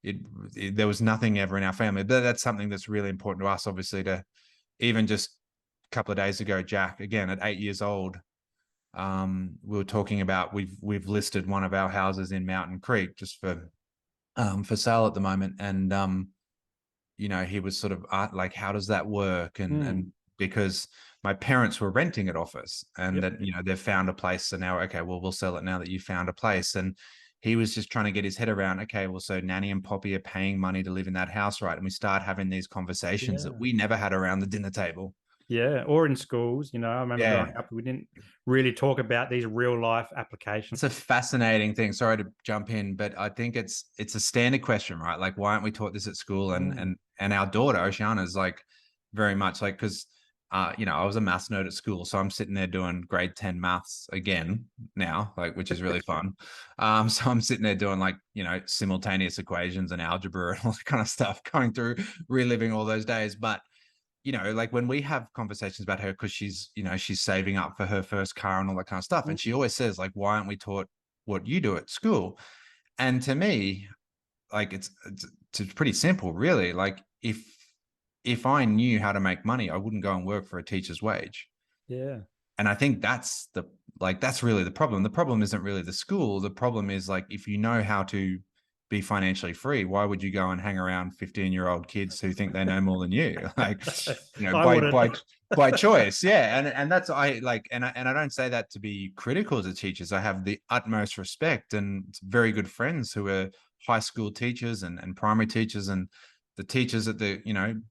there was nothing ever in our family. But that's something that's really important to us, obviously. To even just a couple of days ago, Jack, again at 8 years old, we were talking about, we've listed one of our houses in Mountain Creek just for sale at the moment. And he was sort of like, how does that work? And because my parents were renting it off us, and that, they've found a place. So now, okay, well, we'll sell it now that you found a place. And he was just trying to get his head around, okay, well, so Nanny and Poppy are paying money to live in that house, right? And we start having these conversations that we never had around the dinner table. Yeah, or in schools, I remember growing up, we didn't really talk about these real life applications. It's a fascinating thing. Sorry to jump in, but I think it's a standard question, right? Like, why aren't we taught this at school? And our daughter Oceana is like very much like, because I was a maths nerd at school, so I'm sitting there doing grade 10 maths again now, like, which is really fun. So I'm sitting there doing like, simultaneous equations and algebra and all that kind of stuff, going through, reliving all those days. But like when we have conversations about her, because she's saving up for her first car and all that kind of stuff, and she always says, like, why aren't we taught what you do at school? And to me, like, it's pretty simple, really. Like, if I knew how to make money, I wouldn't go and work for a teacher's wage. Yeah. And I think that's really the problem. The problem isn't really the school. The problem is, like, if you know how to be financially free, why would you go and hang around 15-year-old kids who think they know more than you? Like, by choice. Yeah. And that's, I don't say that to be critical to teachers. I have the utmost respect and very good friends who are high school teachers and primary teachers, and the teachers at the,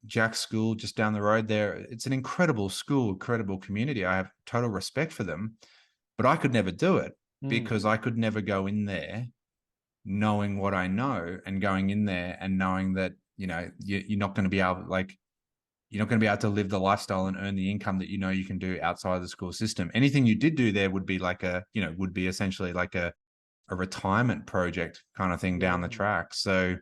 Jack School just down the road there. It's an incredible school, incredible community. I have total respect for them, but I could never do it because I could never go in there knowing what I know, and going in there and knowing that, you're not going to be able, like, you're not going to be able to live the lifestyle and earn the income that you can do outside of the school system. Anything you did do there would be like would be essentially like a retirement project kind of thing down the track. So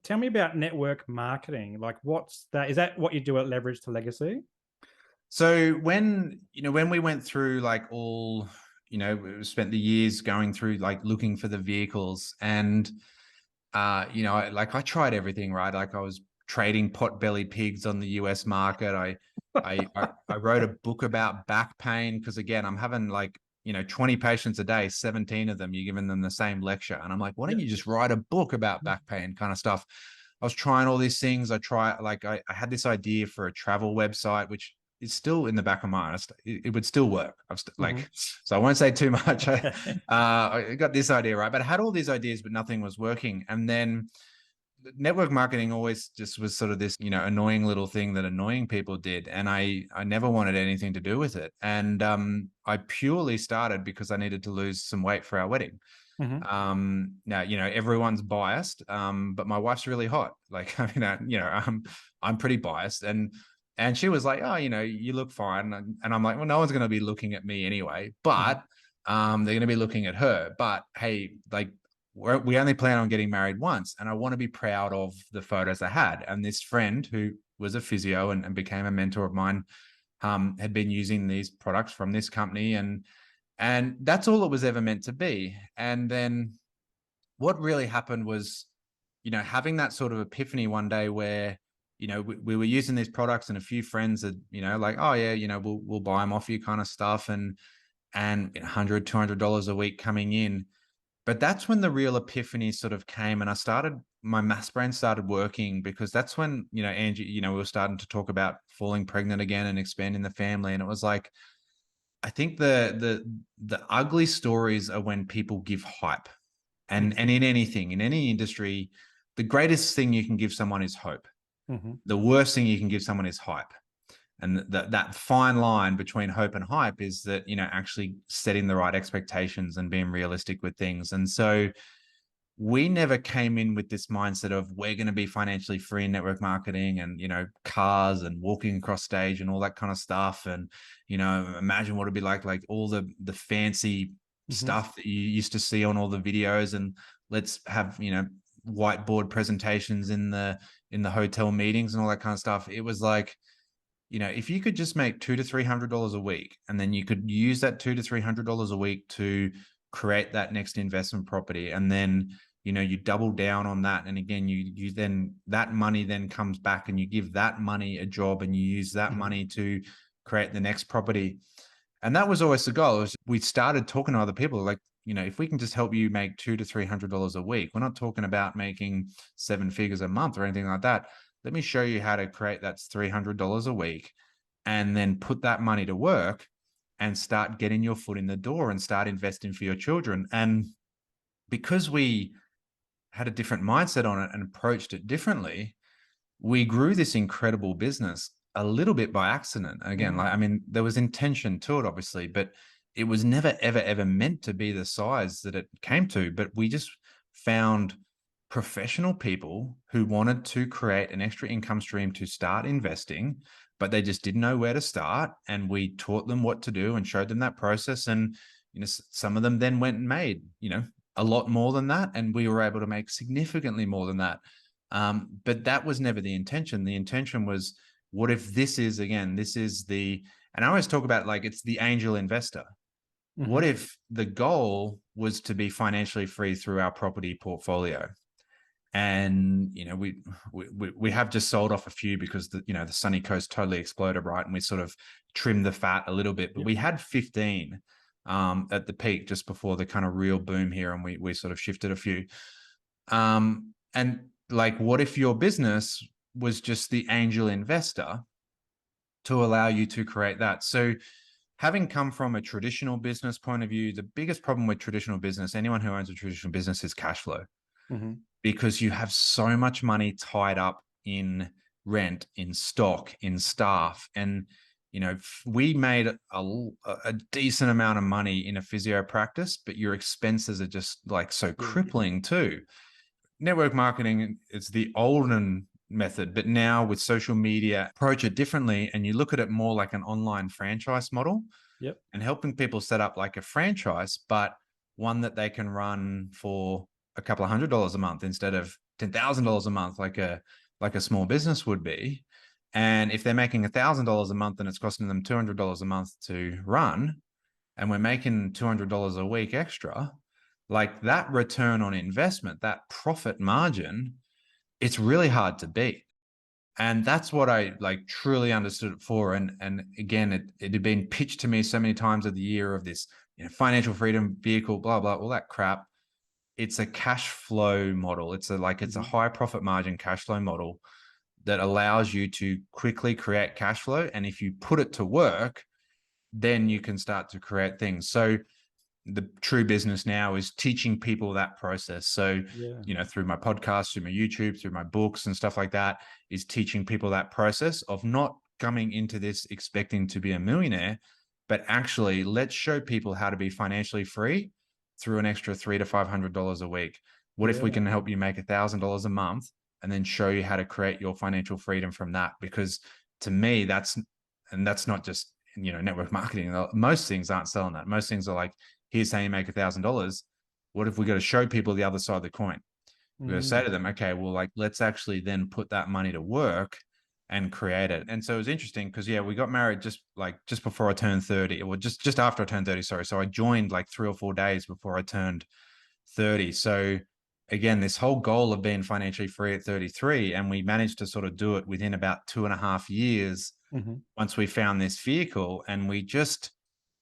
tell me about network marketing. Like, what's that? Is that what you do at Leverage to Legacy? So when we went through, like, all, we spent the years going through, like, looking for the vehicles, and I tried everything, right? Like, I was trading pot-bellied pigs on the US market. I wrote a book about back pain, because again, I'm having like 20 patients a day, 17 of them, you're giving them the same lecture. And I'm like, why don't you just write a book about back pain kind of stuff? I was trying all these things. I had this idea for a travel website, which it's still in the back of my mind. It would still work. Mhm. So I won't say too much. I got this idea, right? But I had all these ideas, but nothing was working. And then network marketing always just was sort of this, annoying little thing that annoying people did. And I never wanted anything to do with it. And I purely started because I needed to lose some weight for our wedding. Mhm. Now, everyone's biased, but my wife's really hot. Like, I mean, I'm pretty biased. And she was like, oh, you look fine. And I'm like, well, no one's going to be looking at me anyway, Mhm. but they're going to be looking at her. But hey, like, we only plan on getting married once, and I want to be proud of the photos I had. And this friend who was a physio and became a mentor of mine, had been using these products from this company, and that's all it was ever meant to be. And then what really happened was, having that sort of epiphany one day where, we were using these products, and a few friends had, like, oh yeah, we'll buy them off you kind of stuff. And $100, $200 a week coming in. But that's when the real epiphany sort of came, and my maths brain started working, because that's when, Angie, we were starting to talk about falling pregnant again and expanding the family. And it was like, I think the ugly stories are when people give hype, and Mhm. in anything, in any industry, the greatest thing you can give someone is hope. Mhm. The worst thing you can give someone is hype. And that fine line between hope and hype is that, actually setting the right expectations and being realistic with things. And so we never came in with this mindset of we're going to be financially free in network marketing and, cars and walking across stage and all that kind of stuff. And, imagine what it'd be like all the fancy Mhm. stuff that you used to see on all the videos, and let's have, whiteboard presentations in the hotel meetings and all that kind of stuff. It was like, if you could just make $200 to $300 a week, and then you could use that $200 to $300 a week to create that next investment property, and then, you double down on that. And again, you then, that money then comes back, and you give that money a job, and you use that Mhm. money to create the next property. And that was always the goal. We started talking to other people like, if we can just help you make $200 to $300 a week, we're not talking about making 7 figures a month or anything like that. Let me show you how to create that's $300 a week, and then put that money to work and start getting your foot in the door and start investing for your children. And because we had a different mindset on it and approached it differently, we grew this incredible business a little bit by accident. Again, Mhm. like, I mean, there was intention to it, obviously, but it was never, ever, ever meant to be the size that it came to. But we just found professional people who wanted to create an extra income stream to start investing, but they just didn't know where to start. And we taught them what to do and showed them that process. And, some of them then went and made, a lot more than that. And we were able to make significantly more than that. But that was never the intention. The intention was, what if this is, again, and I always talk about, like, it's the angel investor. What Mhm. if the goal was to be financially free through our property portfolio? And, we have just sold off a few because the Sunny Coast totally exploded, right? And we sort of trimmed the fat a little bit, but Yep. we had 15 at the peak just before the kind of real boom here. And we sort of shifted a few. And like, what if your business was just the angel investor to allow you to create that? So, having come from a traditional business point of view, the biggest problem with traditional business, anyone who owns a traditional business, is cash flow, Mhm. because you have so much money tied up in rent, in stock, in staff. And, we made a decent amount of money in a physio practice, but your expenses are just like so Yeah. crippling too. Network marketing is the olden method, but now with social media, approach it differently. And you look at it more like an online franchise model, Yep. and helping people set up like a franchise, but one that they can run for a couple of $100 a month instead of $10,000 a month, like a small business would be. And if they're making $1,000 a month and it's costing them $200 a month to run, and we're making $200 a week extra, like, that return on investment, that profit margin, it's really hard to beat. And that's what I like truly understood it for. And again, it had been pitched to me so many times of the year of this, financial freedom vehicle, blah, blah, all that crap. It's a cash flow model. It's a Mhm. high profit margin cash flow model that allows you to quickly create cash flow. And if you put it to work, then you can start to create things. So the true business now is teaching people that process. So, Yeah. through my podcast, through my YouTube, through my books and stuff like that, is teaching people that process of not coming into this expecting to be a millionaire, but actually let's show people how to be financially free through an extra $300 to $500 a week. What if we Yeah. can help you make $1,000 a month and then show you how to create your financial freedom from that? Because to me, that's not just, network marketing. Most things aren't selling that. Most things are like, here's how you make $1,000. What if we got to show people the other side of the coin? We're going to say Mm. to them, okay, well, like, let's actually then put that money to work and create it. And so it was interesting because, yeah, we got married just before I turned 30, or just after I turned 30, sorry. So I joined like 3 or 4 days before I turned 30. So again, this whole goal of being financially free at 33, and we managed to sort of do it within about 2.5 years Hmm. once we found this vehicle, and we just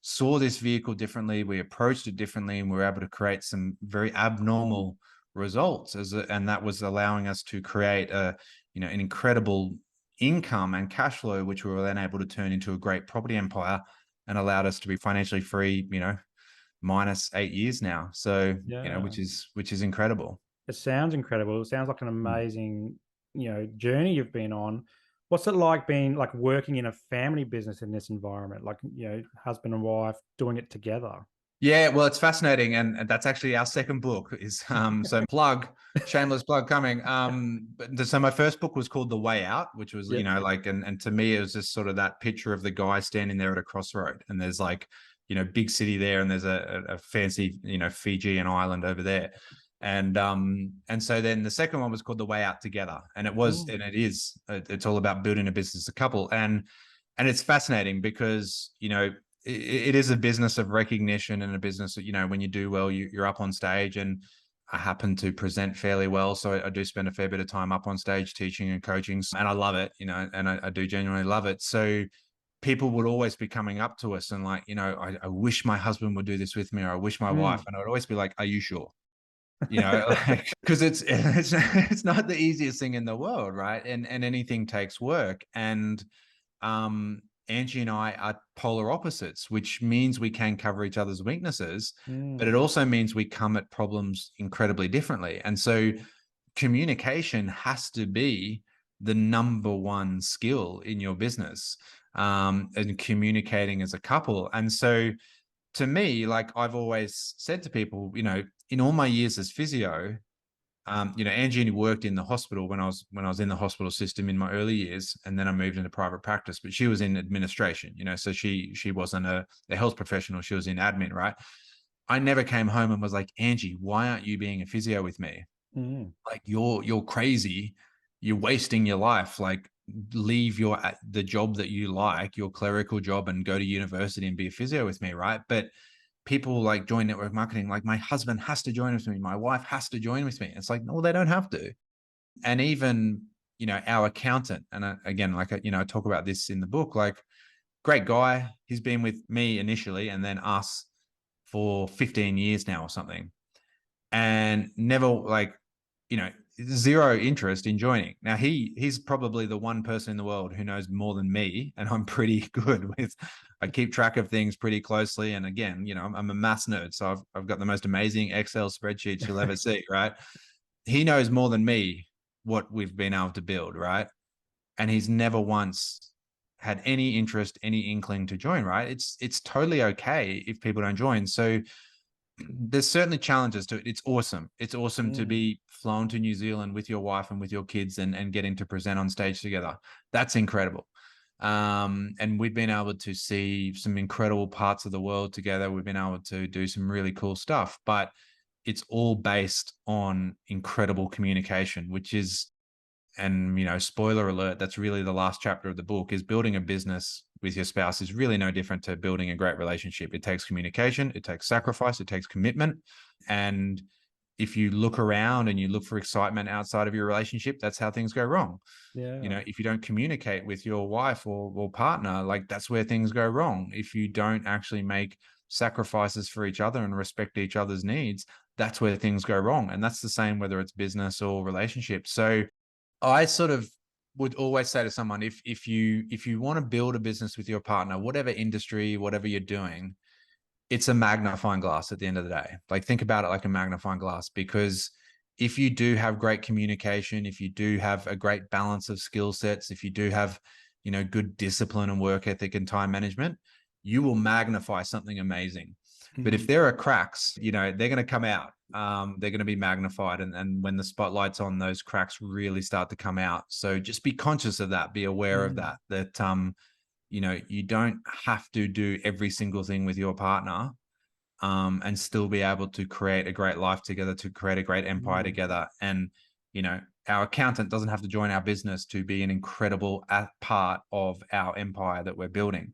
saw this vehicle differently. We approached it differently, and we were able to create some very abnormal results and that was allowing us to create an incredible income and cash flow, which we were then able to turn into a great property empire and allowed us to be financially free, minus 8 years now. So, Yeah. which is incredible. It sounds incredible. It sounds like an Mm. amazing, journey you've been on. What's it like being like working in a family business in this environment? Like, husband and wife doing it together. Yeah, well, it's fascinating, and that's actually our second book. Is so shameless plug coming. So my first book was called The Way Out, which was Yep. like, and to me it was just sort of that picture of the guy standing there at a crossroad, and there's like, big city there, and there's a fancy Fijian island over there, and so then the second one was called The Way Out Together, and Mm. it's all about building a business as a couple, and it's fascinating because it is a business of recognition and a business that, when you do well, you're up on stage, and I happen to present fairly well. So I do spend a fair bit of time up on stage teaching and coaching, and I love it, and I do genuinely love it. So people would always be coming up to us and like, I wish my husband would do this with me, or I wish my wife, Mm. and I would always be like, are you sure? Like, because it's not the easiest thing in the world, right? And anything takes work. And Angie and I are polar opposites, which means we can cover each other's weaknesses, but it Mm. also means we come at problems incredibly differently. And so communication has to be the number one skill in your business, and communicating as a couple. And so to me, like I've always said to people, in all my years as physio, Angie worked in the hospital when I was in the hospital system in my early years, and then I moved into private practice. But she was in administration, so she wasn't a health professional. She was in admin, right? I never came home and was like, Angie, why aren't you being a physio with me? Mm. Like you're crazy. You're wasting your life. Like leave the job that you like, your clerical job, and go to university and be a physio with me, right? But people like join network marketing, like my husband has to join with me, my wife has to join with me. It's like, no, they don't have to. And even, our accountant, and again, like, I talk about this in the book, like great guy. He's been with me initially and then us for 15 years now or something. And never like, you know, zero interest in joining. Now he's probably the one person in the world who knows more than me, and I'm pretty good with. I keep track of things pretty closely, and again, I'm a maths nerd, so I've got the most amazing Excel spreadsheets you'll ever see. Right? He knows more than me what we've been able to build. Right? And he's never once had any interest, any inkling to join. Right? It's totally okay if people don't join. So there's certainly challenges to it. It's awesome. It's awesome to Mm. be flown to New Zealand with your wife and with your kids and getting to present on stage together. That's incredible. And we've been able to see some incredible parts of the world together. We've been able to do some really cool stuff, but it's all based on incredible communication, which is, and spoiler alert, that's really the last chapter of the book, is building a business with your spouse is really no different to building a great relationship. It takes communication, it takes sacrifice, it takes commitment. And if you look around and you look for excitement outside of your relationship, that's how things go wrong. Yeah. If you don't communicate with your wife or partner, like that's where things go wrong. If you don't actually make sacrifices for each other and respect each other's needs, that's where things go wrong. And that's the same whether it's business or relationship. So I sort of would always say to someone, if you want to build a business with your partner, whatever industry, whatever you're doing, it's a magnifying glass at the end of the day. Like, think about it like a magnifying glass, because if you do have great communication, if you do have a great balance of skill sets, if you do have, good discipline and work ethic and time management, you will magnify something amazing. But if there are cracks, they're going to come out. They're going to be magnified. And when the spotlight's on, those cracks really start to come out. So just be conscious of that. Be aware of that, you don't have to do every single thing with your partner, and still be able to create a great life together, to create a great empire together. And, our accountant doesn't have to join our business to be an incredible part of our empire that we're building.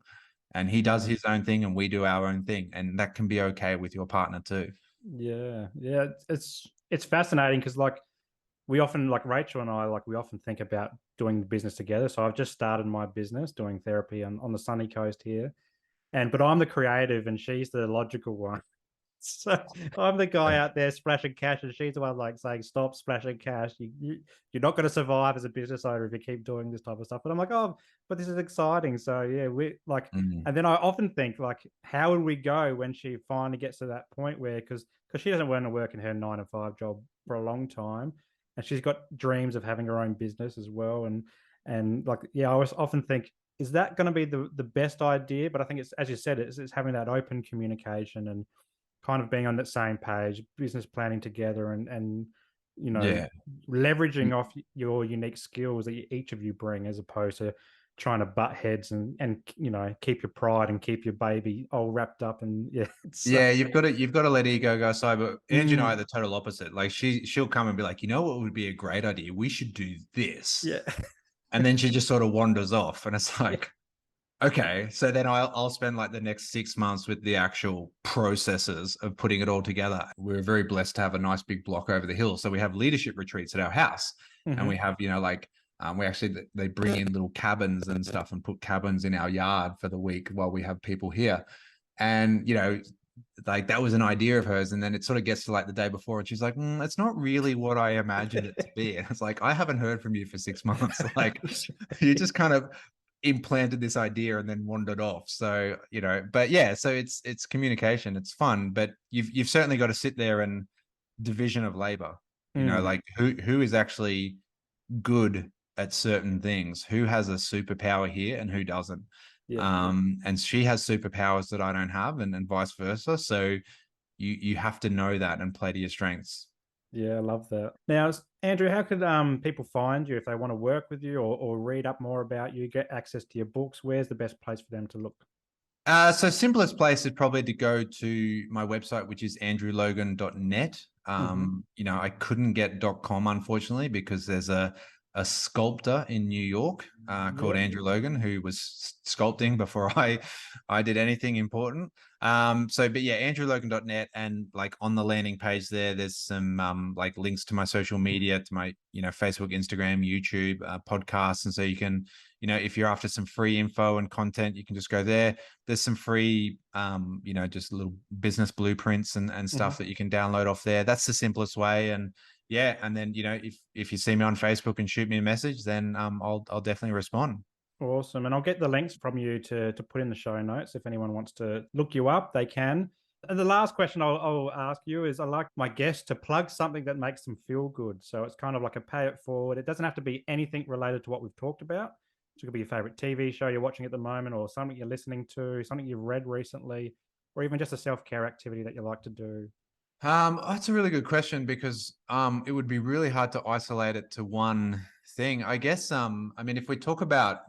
And he does his own thing and we do our own thing. And that can be okay with your partner too. Yeah. It's fascinating because like we often, like Rachel and I, like we often think about doing business together. So I've just started my business doing therapy on the sunny coast here. But I'm the creative and she's the logical one. So I'm the guy out there splashing cash, and she's the one like saying, "Stop splashing cash. You're not going to survive as a business owner if you keep doing this type of stuff." But I'm like, "Oh, but this is exciting." So yeah, we like, and then I often think like, how would we go when she finally gets to that point where, because she doesn't want to work in her 9 to 5 job for a long time, and she's got dreams of having her own business as well, and like, yeah, I always often think, is that going to be the best idea? But I think it's, as you said, it's having that open communication and kind of being on that same page, business planning together, and Yeah. leveraging off your unique skills that each of you bring, as opposed to trying to butt heads and keep your pride and keep your baby all wrapped up. And yeah, Yeah, you've got to let ego go aside. But Angie and I are the total opposite. Like, she'll come and be like, what would be a great idea? We should do this. yeah. And then she just sort of wanders off. And it's like, okay, so then I'll spend like the next 6 months with the actual processes of putting it all together. We're very blessed to have a nice big block over the hill. So we have leadership retreats at our house, and we have, they bring in little cabins and stuff and put cabins in our yard for the week while we have people here. And, like, that was an idea of hers. And then it sort of gets to like the day before and she's like, it's not really what I imagined it to be. And it's like, I haven't heard from you for 6 months. Like, you just kind of implanted this idea and then wandered off. So, but yeah, so it's communication. It's fun, but you've certainly got to sit there and division of labor, like who is actually good at certain things, who has a superpower here and who doesn't. And she has superpowers that I don't have, and vice versa. So you have to know that and play to your strengths. Yeah, I love that. Now, Andrew, how could people find you if they want to work with you or read up more about you, get access to your books? Where's the best place for them to look? So simplest place is probably to go to my website, which is andrewlogan.net. I couldn't get .com, unfortunately, because there's a sculptor in New York called Andrew Logan, who was sculpting before I did anything important. But yeah, andrewlogan.net, and like on the landing page there's some like links to my social media, to my Facebook, Instagram, YouTube, podcasts, and so you can, if you're after some free info and content, you can just go there. There's some free just little business blueprints and stuff that you can download off there. That's the simplest way. And yeah, and then if you see me on Facebook and shoot me a message, then I'll definitely respond. Awesome. And I'll get the links from you to put in the show notes. If anyone wants to look you up, they can. And the last question I'll ask you is, I like my guests to plug something that makes them feel good. So it's kind of like a pay it forward. It doesn't have to be anything related to what we've talked about. So it could be your favorite TV show you're watching at the moment, or something you're listening to, something you've read recently, or even just a self-care activity that you like to do. That's a really good question, because it would be really hard to isolate it to one thing. I guess I mean, if we talk about,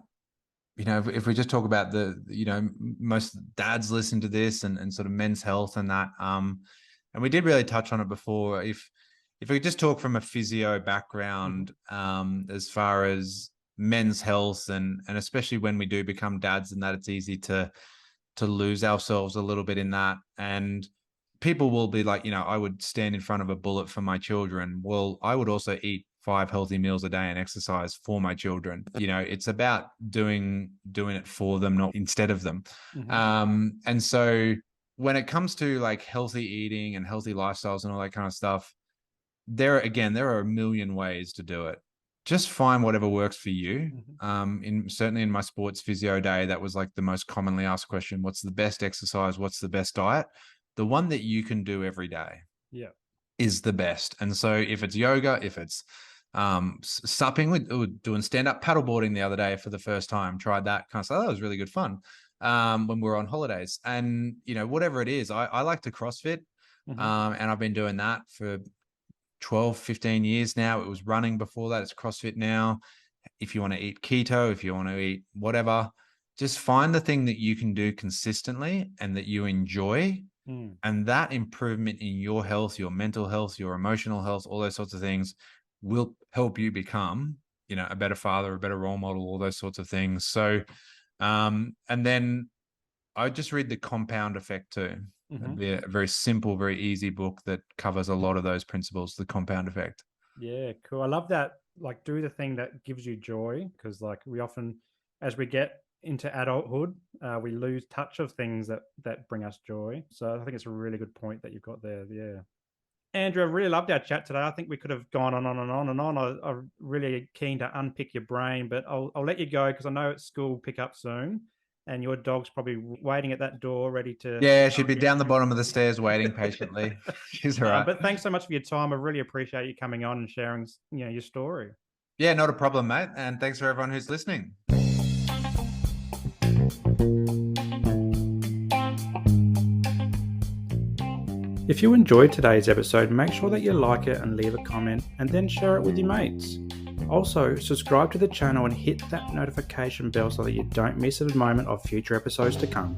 if we just talk about most dads listen to this and sort of men's health and that, and we did really touch on it before. If we just talk from a physio background, as far as men's health, and especially when we do become dads, and that it's easy to lose ourselves a little bit in that. And people will be like, I would stand in front of a bullet for my children. Well, I would also eat 5 healthy meals a day and exercise for my children. It's about doing it for them, not instead of them. And so when it comes to like healthy eating and healthy lifestyles and all that kind of stuff, there are a million ways to do it. just find whatever works for you. Mhm. Certainly in my sports physio day, that was like the most commonly asked question: what's the best exercise? What's the best diet? The one that you can do every day Yeah. is the best. And so if it's yoga, if it's supping, doing stand-up paddleboarding the other day for the first time, tried that kind of stuff. That was really good fun when we were on holidays. And, whatever it is, I like to CrossFit. Mhm. And I've been doing that for 12, 15 years now. It was running before that. It's CrossFit now. If you want to eat keto, if you want to eat whatever, just find the thing that you can do consistently and that you enjoy. Mm. And that improvement in your health, your mental health, your emotional health, all those sorts of things will help you become, a better father, a better role model, all those sorts of things. So, and then I just read The Compound Effect too. That'd Mhm. be a very simple, very easy book that covers a lot of those principles, The Compound Effect. Yeah, cool. I love that. Like, do the thing that gives you joy, because like we often, as we get into adulthood, we lose touch of things that bring us joy. So I think it's a really good point that you've got there. Yeah, Andrew, I really loved our chat today. I think we could have gone on and on and on. I'm really keen to unpick your brain, but I'll let you go because I know it's school pick up soon, and your dog's probably waiting at that door, ready to Yeah, go she'd be down the bottom of the stairs waiting patiently. She's all right. But thanks so much for your time. I really appreciate you coming on and sharing, your story. Yeah, not a problem, mate. And thanks for everyone who's listening. If you enjoyed today's episode, make sure that you like it and leave a comment and then share it with your mates. Also, subscribe to the channel and hit that notification bell so that you don't miss a moment of future episodes to come.